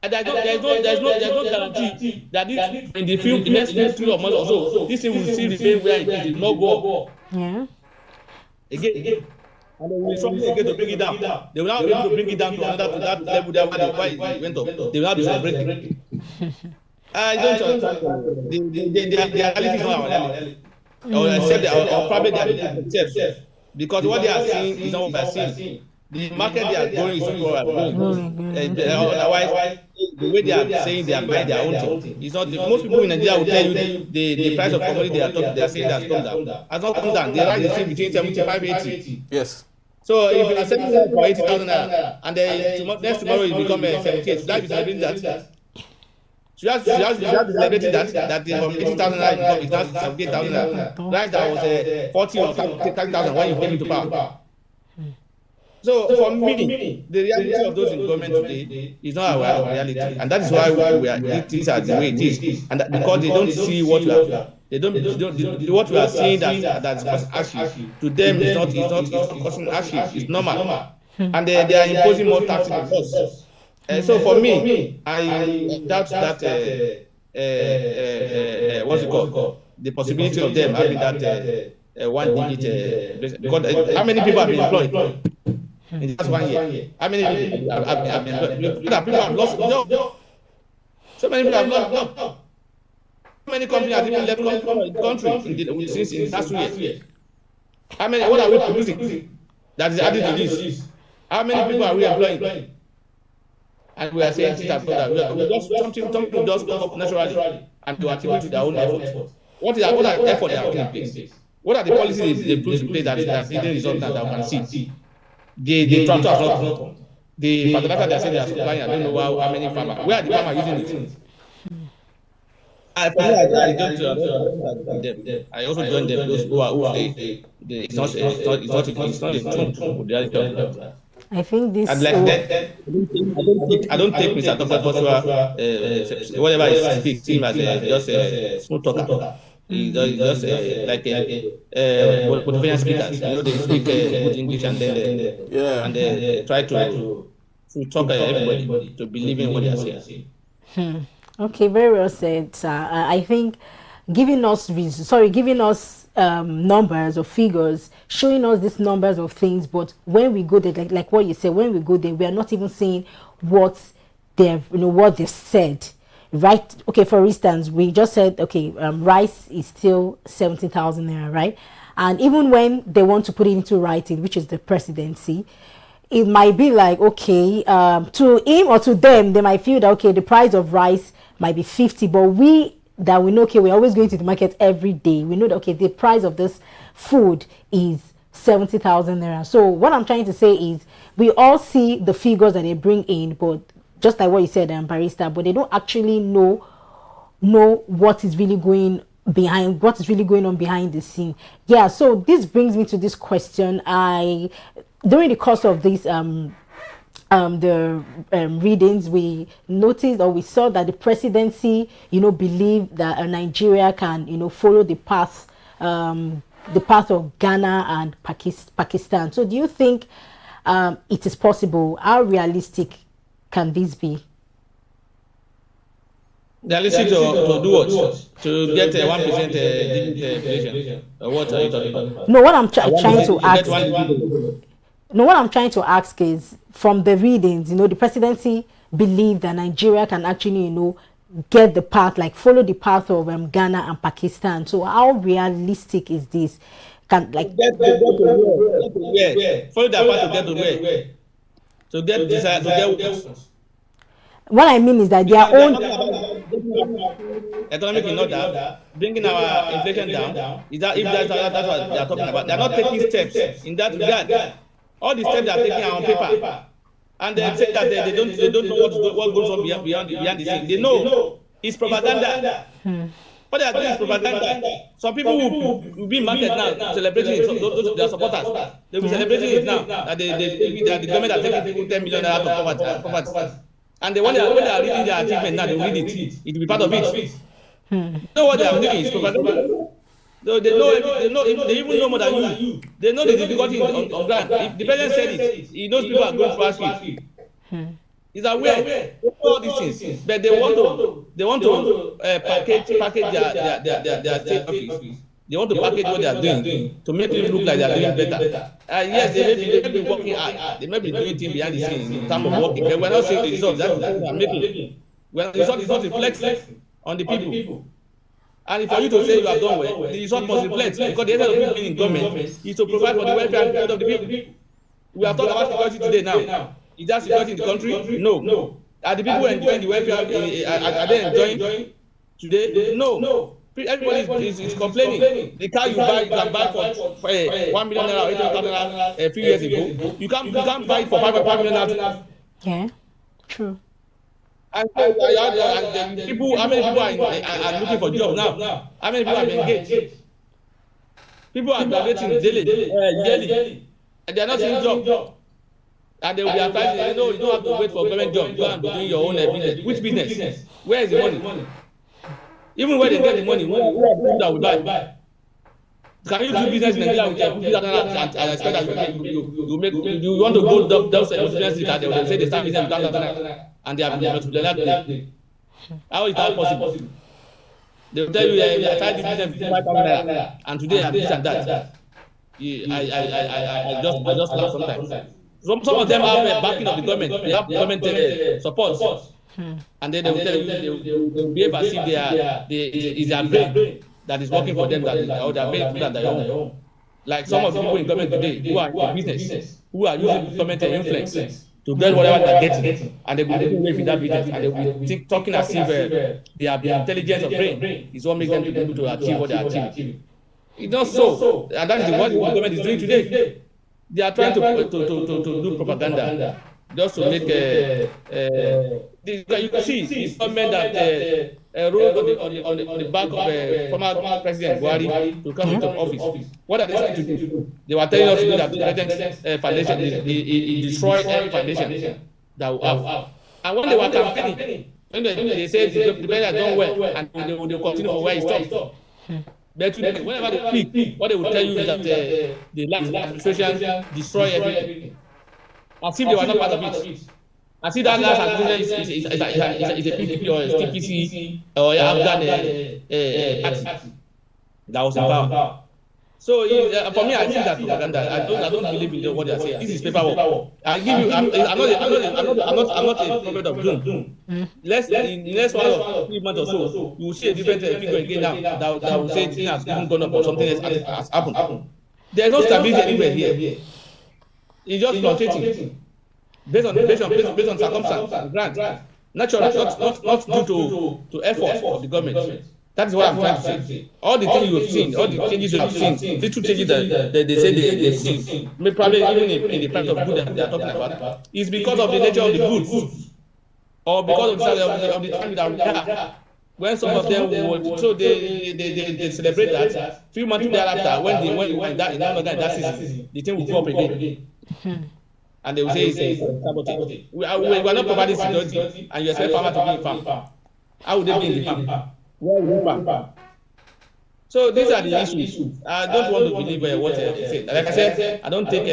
And there's no guarantee that this in the next 3 months or so, this thing will still remain where it is, not go up. Yeah. Again. and they will struggle again to bring it down. They will not be able to bring it down to that level there where it went up. They will not be celebrating. I don't understand. The reality is not our reality. Or probably they are themselves. Because what they are seeing is not what we are seeing. The market they are going is not what we are going. Otherwise, the way they are saying they are buying their own thing. It's not most people in Nigeria will tell you the price of commodity they are saying has come down. Has not come down. They rise the thing between 75 and 80. Yes. So if you are selling it for 80,000 naira and then next tomorrow it become 78, should I be celebrating that? Should I be celebrating that from 80,000 naira it now 78,000 naira? Right, that was 40 or 30,000 when you came into power. So for me, the reality of those in government today is not our reality, and that is why things are the way it is, and because they don't see what we are, what we are seeing that's causing hardship to them is not causing hardship. It's normal, and they are imposing more taxes on us. So for me, I doubt that what's it called, the possibility of them having that 1 digit because how many people have been employed in just 1 year? How many people have been employed? People have lost jobs. So many people have lost jobs. So many companies have even left the country since in the last 2 years. How many? What are we producing that is added to this? How many people are we employing? And we are saying things that something just come up naturally and to attribute to their own effort. What are the effort they are putting in place? What are the policies they put in place that didn't result that we can see? The tractor has not come. The fertilizer they are saying they are supplying, I don't know how many farmers. Where are the farmers using it? I also join them. Those who say it's not the truth. I think this. And like that, I don't take Mr. Tope Fasua, whatever he speaks, him as just a smooth talker. He's just like a motivational speaker. You know, they speak good English and then they try to talk everybody to believe in what they are saying. Okay, very well said, sir. I think giving us numbers or figures, showing us these numbers of things, but when we go there, like what you said, when we go there, we are not even seeing what they've said, right? Okay, for instance, we just said, okay, rice is still 70,000 naira, right? And even when they want to put it into writing, which is the presidency, it might be like, okay, to him or to them, they might feel that, okay, the price of rice might be 50, but we know, okay, we're always going to the market every day. We know that, okay, the price of this food is 70,000 naira. So what I'm trying to say is we all see the figures that they bring in, but just like what you said, Barrister, but they don't actually know what is really going on behind the scene. Yeah, so this brings me to this question. During the course of this readings, we noticed or we saw that the presidency, believed that Nigeria can, follow the path of Ghana and Pakistan. So do you think it is possible? How realistic can this be? Realistic to do what? To get 1% inflation? What are you talking about? No, what I'm trying to ask. No, what I'm trying to ask is, from the readings, the presidency believed that Nigeria can actually, get the path, follow the path of Ghana and Pakistan. So how realistic is this? Can follow that path to get to where? To get desire, to get what I mean is that their own economic in order, bringing our inflation down. Is that that's what they are talking about? They are not taking steps in that regard. All the steps they are taking are on paper, and they say that they don't know what goes on beyond the scene. They know it's propaganda. What they are doing is propaganda. Some people will be in market now celebrating it. Those their supporters, they will be celebrating it now that the government are taking people 10 million out of poverty. And when they are reading their achievement now, they will read it. It will be part of it. You know what they are doing is propaganda. They even know more than you. They know the difficulty on ground. If the president said it, he knows people are going through hardship. He's aware of all these things, but they want to package their state office They want to package what they are doing to make it look like they are doing better. Yes, they may be working hard. They may be doing things behind the scenes in terms of working. But we're not seeing the results. That's what we are making. When the result is not reflecting on the people. And for you to say you have done well, the result must reflect. Because the essence of people being in government is to provide for the welfare and good of the people. We are talking about security today now. Is that security in the country? No. Are the people enjoying the welfare? Are they enjoying today? No. Everybody is complaining. The car you can buy for 1 million naira or 800,000 naira a few years ago. You can't buy it for 5 million naira. Yeah, true. And people, how many people are looking for jobs now? How many people have been engaged? People are graduating yearly, and they are not seeing jobs. And they will be advising, you don't have to wait for government job. You have to be doing your own business. Which business? Where is the money? Even when they get the money, who are the people that will buy? Can you do business in Nigeria with and expect that you want to go those businesses that they will say they start business with 1,000 and they have multiplied. How is that possible? They will tell you I started this business with 5,000 and today I'm this and that. I just laugh sometimes. Some of them have a backing of the government. They have government support. And then they will tell you they will behave as if is their brain that is working for them, or their brain that they own. Like some of the people in government today who are in business, who are using government influence to get whatever they're getting, and they will be taking away from that business, and they will be talking as if their intelligence of brain is what makes them to be able to achieve what they are achieving. It's not so, and that is what the government is doing today. They are trying to do propaganda just to make you can see this government that wrote on the back of former President Buhari to come into office. What are they trying to do? They were telling us to do that the President foundation he destroyed every foundation that we have. And when they were campaigning, when they said the president has done well and they will continue for where he stopped. But today, whenever they speak, what they will tell you is that the last administration destroyed everything. As if they were not part of it. As if that last administration is a PDP or a CPPE or Afghan party that was in power. So for me, I think that propaganda. I don't believe in what they are saying. This is paperwork. I give you. I'm not a prophet of doom. In the next 1 or 3 months or so, you will see a different figure again now that will say things has even gone up or something else has happened. There is no stability anywhere here. It's just fluctuating based on circumstance, grant, natural, not due to efforts of the government. That is what I'm trying to say. All the things you have seen, all the changes you have seen, little changes that they say they've seen, maybe probably even in the price of goods that they are talking about, is because of the nature of the goods, or because of the time that we have. When some of them so they celebrate that. Few months thereafter, when that season, the thing will go up again. And they will say it's sabotage. We are not providing security, and you expect farmers to be in farm. How would they be in the farm? Where will they farm? So these are the issues. I don't want to believe what they say. Like I said, I don't take.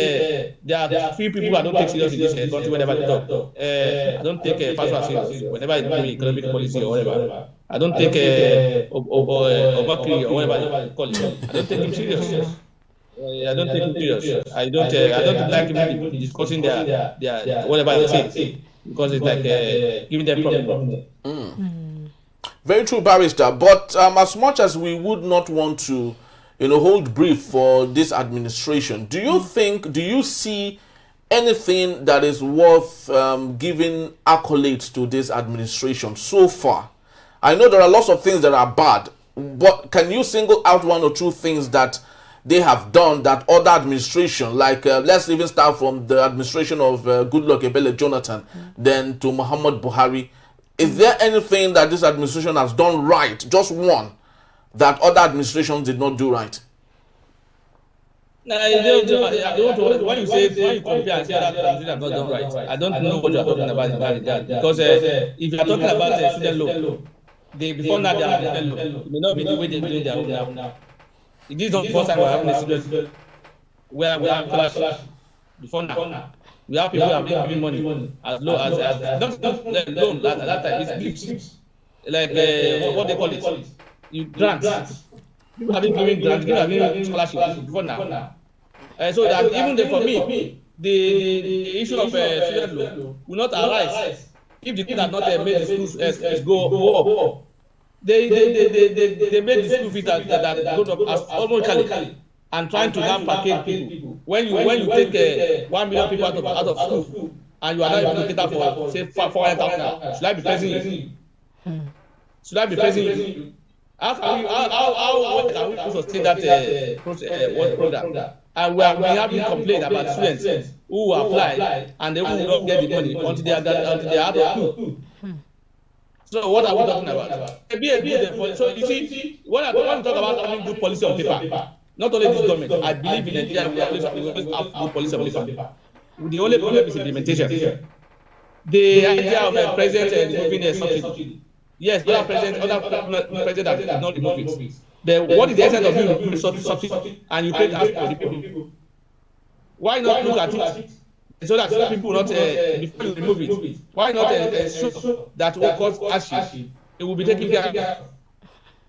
There are few people I don't take serious in this country whenever they talk. I don't take Fasua serious whenever it's doing economic policy or whatever. I don't take Obakiri or whatever they call it. I don't take him serious. I don't take him serious. I don't like him discussing their whatever they say, because it's like giving them problem. Very true, Barrister. But as much as we would not want to, hold brief for this administration, do you see anything that is worth giving accolades to this administration so far? I know there are lots of things that are bad, but can you single out 1 or 2 things that they have done that other administration, like let's even start from the administration of Goodluck Ebele Jonathan, then to Muhammad Buhari. Is there anything that this administration has done right, just one, that other administrations did not do right? No, I don't. When you compare and say that administration has not done right, I don't know what you are talking about in that regard. Because if you are talking about student loan, before now they are student loan. It may not be the way they do their own now. It is not the first time we are having a student where we have scholarship. Before now. We have people who have been giving money as low as not loan at that time. It's gifts, like what they call it. You grant. people have been giving grants, people have been giving scholarships before now. So that even for me, the issue of student loan will not arise if the kids have not made the schools go up. They made the school fees that go up as almost and trying to now package people. When you take 1 million people out of school and you are not able to cater for say 400,000, should I be praising you? Should I be praising you? How can we sustain that program? And we have been complaining about students who apply and they will not get the money until they are out of school. So what are we talking about? So you see, when we talk about having good policy on paper, not only this government, I believe in Nigeria we always have good policy on paper. The only problem is implementation. The idea of the president removing a subsidy. Yes, other president have not removed it. But what is the essence of you removing subsidy and you pay tax for the people? Why not look at it so that people not before you remove it? Why not show that what cause hardship it will be taken care of?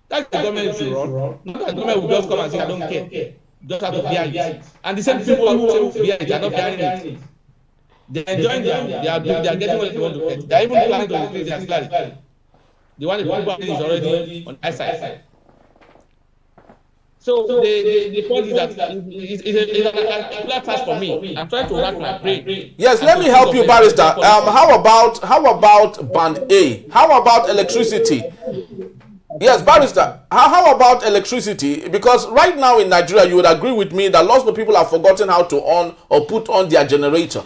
That's the government should run. Not that the government will just come and say I don't care. Just have to bear it. And the same people who say bear it are not bearing it. They are enjoying them. They are getting what they want to get. They are even planning to increase their salary. The one the people is already on that side. So the point is that it's a particular task for me. I'm trying to rack my brain. Yes, let me help you, barrister. How about band A? How about electricity? Yes, barrister. How about electricity? Because right now in Nigeria, you would agree with me that lots of people have forgotten how to on or put on their generator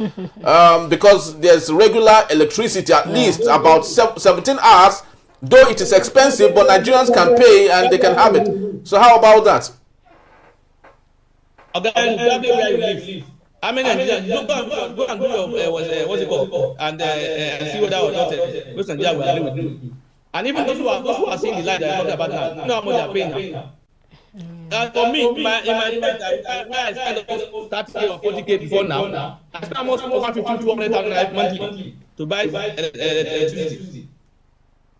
because there's regular electricity at least about 17 hours. Though it is expensive, but Nigerians can pay and they can have it. So how about that? Okay, where you live. How many Nigerians? Go and do your what's it called, and see whether or not most Nigerians will agree with you. And even those who are seeing the light that I'm talking about now, you know how much they are paying now. For me, in my I spent almost 30 or 40K before now. I spent almost 150,000-200,000 monthly to buy electricity.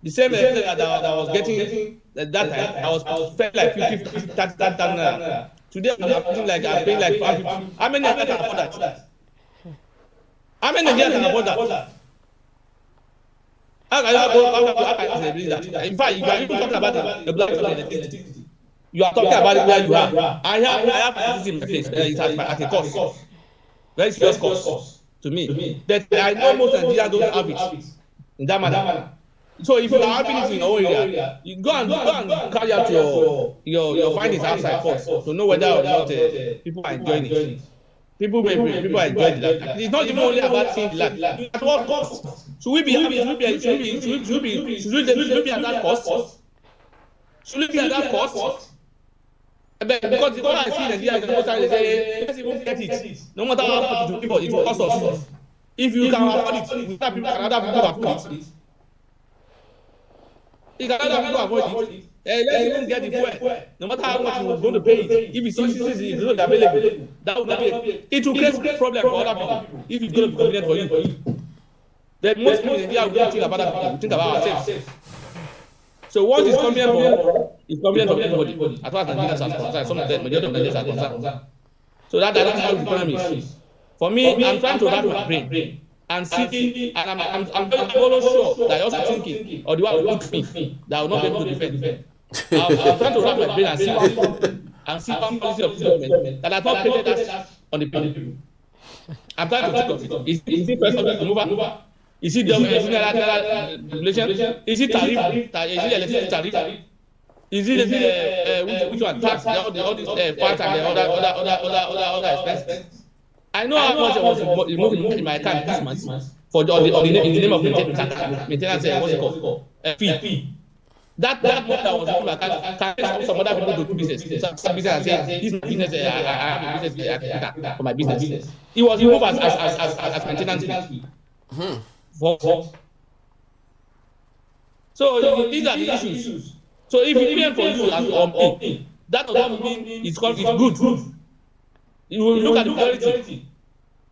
The same that I was getting at that time, I was spending like 50,000 naira. Today I'm paying like 550. How many Nigerians can afford that? How many Nigerians can afford that? How can you believe that? In fact, you are even talking about the block of electricity. You are talking about it where you are. I have electricity in my place. It's at a cost. Very serious cost to me. But I know most Nigerians don't have it in that manner. So if you are having it in your area, you go and carry out your findings outside first to know whether or not people are enjoying it. People are enjoying the land. It's not even only about seeing the land. At what cost? Should we be happy? Should we be at that cost? Should we be at that cost? Because what I see in Nigeria is most times they say, let's even get it. No matter how much it will cost us. If you can afford it, other people have afford it. You can other people avoid it. Let's even get the fuel. No matter how much you're going to pay it, if it's not available, that will not be. It will create problem for other people if it's going to be convenient for you. But most people in India will think about other people, think about ourselves. So what is convenient for everybody. As far as Nigerians are concerned, some of the majority of Nigerians are concerned. So that's how the problem is. For me, I'm trying to wrap my brain. And see, and I'm always sure that you're also thinking, or the one who put me, that I will not be able to defend. I'm trying to wrap my brain and see one policy of government that has not created that on the people. I'm trying to think of it. Is it first subject removal? Is it regulation? Is it tariff? Is it electricity tariff? Is it which one? Tax? All these parts and the other expenses. I know how much I was removing in my account this month for in the name of maintenance. What's it called? Fee. That money that was in my account can some other people to do business. Some business and say this business I have a business for my business. It was removed as maintenance fee. So these are the issues. So if it's meant for you as me, that does not mean it's good. You will look at the majority.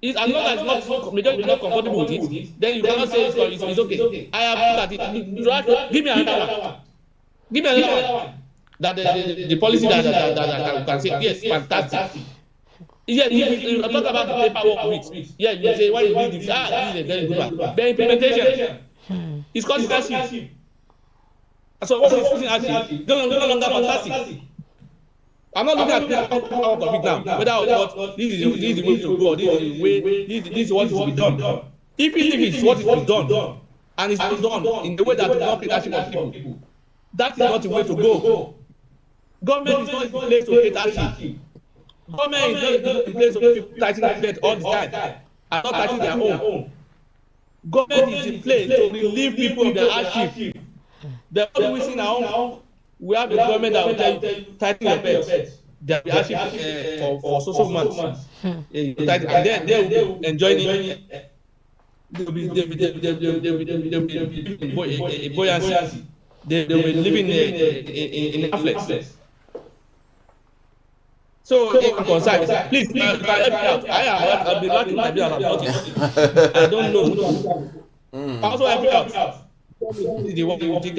As long as the majority is not comfortable with it, then you cannot say it's okay. I have looked at it. Give me another one. that the policy that can say yes, fantastic. Yeah, you talk about the paperwork of it. Yeah, you say why you read this? This is a very good one. The implementation is causing hardship. So what is causing hardship? No longer fantastic. I'm not looking at out of it now. Whether or not this is the way to go, or this is what is to be done. If it's what is to be done, and it's not done in the way that will not create hardship of people, that is not the way to go. Government is not in place to create hardship. Government is not in place to people touching their bed all the time and not touching their own. Government is in place to relieve people of their hardship. The only we see now, we have a government that will tell you tighten your belt. There will be hardship for social months. And then they will enjoy it. They will be buoyancy. They will be living in affluence. So, I'm concerned. Please, help me out. I've been lacking my bill about it. I don't know. Also, help me out. This is the one you think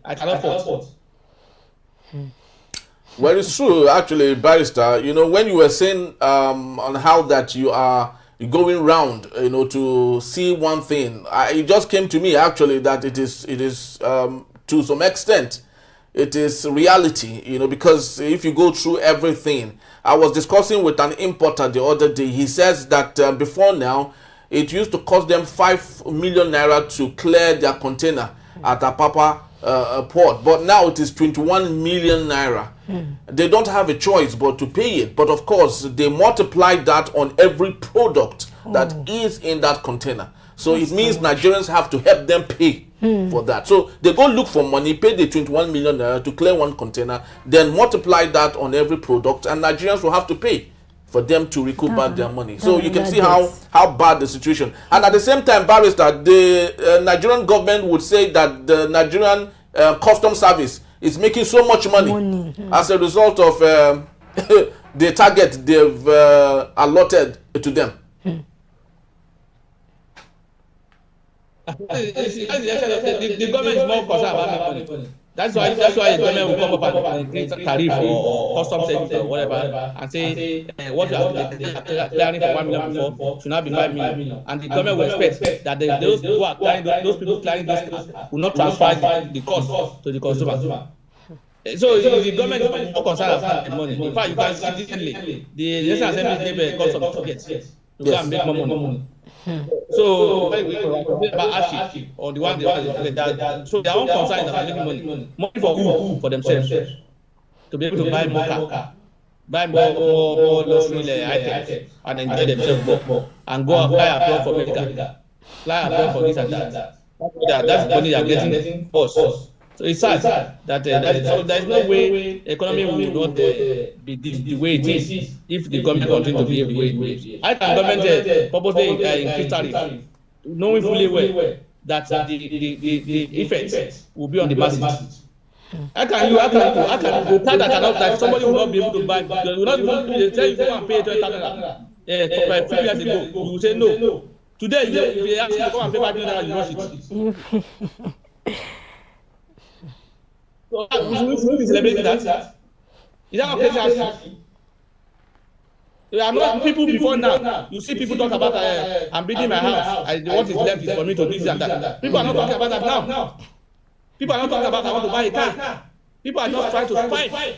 I cannot afford. Well, it's true, actually, Barrister. You know, when you were saying on how that you're going round, to see one thing, it just came to me actually that it is to some extent. It is reality, because if you go through everything, I was discussing with an importer the other day. He says that before now, it used to cost them 5 million naira to clear their container at Apapa port, but now it is 21 million naira. They don't have a choice but to pay it. But of course, they multiply that on every product that is in that container. So it means Nigerians have to help them pay for that. So they go look for money, pay the 21 million naira to clear one container, then multiply that on every product, and Nigerians will have to pay for them to recoup back their money. So you can see how bad the situation. And at the same time, Barrister, the Nigerian government would say that the Nigerian Customs Service is making so much money as a result of the target they've allotted to them. The government is more concerned about money. That's why the government will come up and increase tariff or custom service or whatever and say what you have clearing for 1 million before should now be 5 million. And the government will expect that those who are clearing those people clearing those things will not transfer the cost to the consumer. So the government is more concerned about the money. In fact, you can see recently the National Assembly gave a cost of tickets to go and make more money. So when we talk about hardship or the one that so their own concern is about making money for who? For themselves, to be able to buy more car, buy more luxury items and enjoy themselves more, and go and fly abroad for medical, fly abroad for this and that. That's the money they are getting for us. So it's sad that so there is no way economy will not be the way it is if the government continues to behave the way it is. I can government purposely increase tariff, knowing fully well that the effects will be on the masses. How can you that somebody will not be able to buy? You will not be tell you go and pay 20,000 few years ago. You will say no. Today if you ask you to come and pay 5,000, you rush it. So we celebrate that. Is that not crazy? I'm not people before now. You see people talk about I'm building my house. What is left is for me to do this and that. People are not talking about that now. People are not talking about I want to buy a car. People are just trying to fight.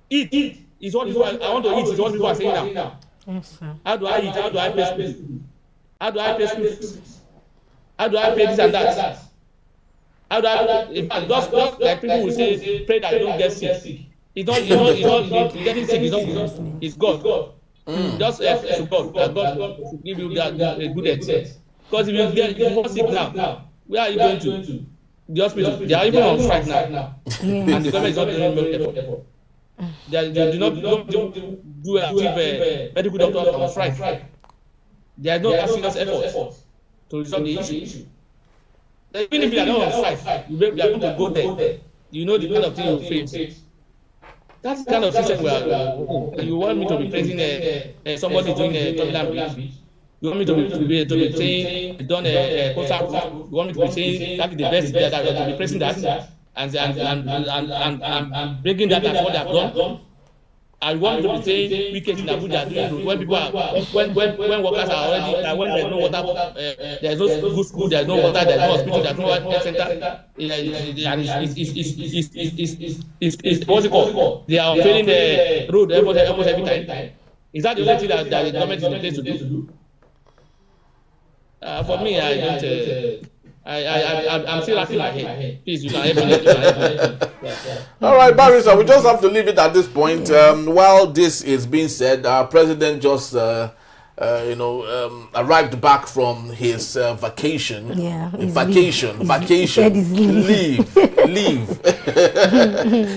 Eat is what I want to eat is what people are saying now. Yes, sir. How do I eat? How do I pay school? How do I pay school? How do I pay this and that? How do I? Just like people will say, pray that you don't get sick. It's not getting sick. It's God. Just ask to God that God will give you a good health. Because if you fall sick now, where are you going to? The hospital. They are even on strike now, and the government is not doing effort. They do not do active medical doctors on strike. There is no serious effort to resolve the issue. Even if you are not on strike, you are going to go there. You know the kind of thing you face. That's the kind of system we are. You want me to be praising somebody doing a terminal bridge? You want me to be saying done a concert? You want me to be saying that is the best that to be praising that? and bringing that as what they have done. I want to be saying wickets in Abuja doing when people are when workers are already when there's no water, there's no good school, there's no water, there's no hospital, there's no health center, and it's what's it called? They are failing the road almost every time. Is that the only thing that the government is in place to do? For me, I don't. I'm still racking my head. Please, you can help me. All right, Barrister, we just have to leave it at this point. While this is being said, our president just, arrived back from his vacation. Yeah, vacation. Leave.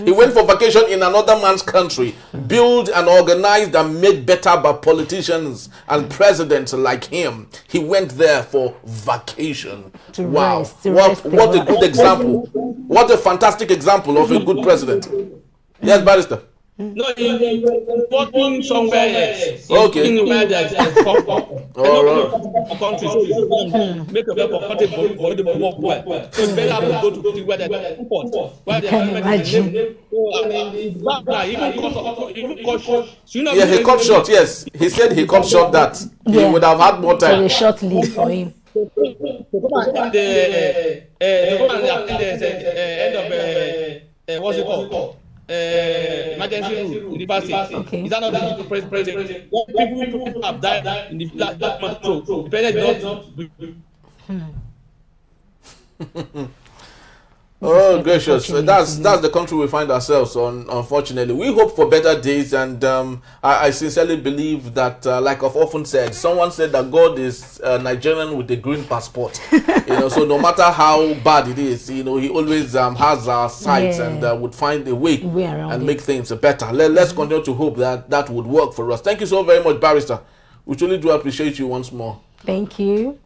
He went for vacation in another man's country, built and organized and made better by politicians and presidents like him. He went there for vacation. Wow. What a good example. What a fantastic example of a good president. Yes, Barrister. No, he's working somewhere else. Okay. Where there's comfort. All right. Countries make yourself comfortable for the work well. So it's better to go to where there's comfort. Where there's yeah, he cut short. Yes, he said he cut short that. He would have had more time. So a short leave for him. The end of what's it called? Emergency rule in the past. Okay. Is that not the president? People have died in the last month. So the president not. Oh, gracious. That's the country we find ourselves on, unfortunately. We hope for better days, and I sincerely believe that, like I've often said, someone said that God is Nigerian with a green passport. So no matter how bad it is, he always has our sights and would find a way and make things better. Let's continue to hope that would work for us. Thank you so very much, Barrister. We truly do appreciate you once more. Thank you.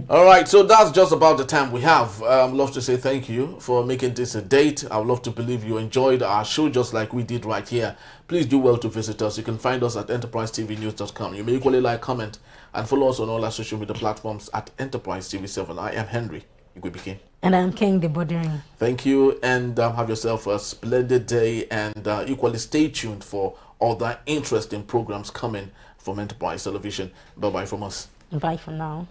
All right, so that's just about the time we have. I'd love to say thank you for making this a date. I would love to believe you enjoyed our show just like we did right here. Please do well to visit us. You can find us at enterprisetvnews.com. You may equally like, comment, and follow us on all our social media platforms at Enterprise TV7. I am Henry Igwebike. And I'm King the Bodering. Thank you, and have yourself a splendid day, and equally stay tuned for other interesting programs coming from Enterprise Television. Bye-bye from us. Bye for now.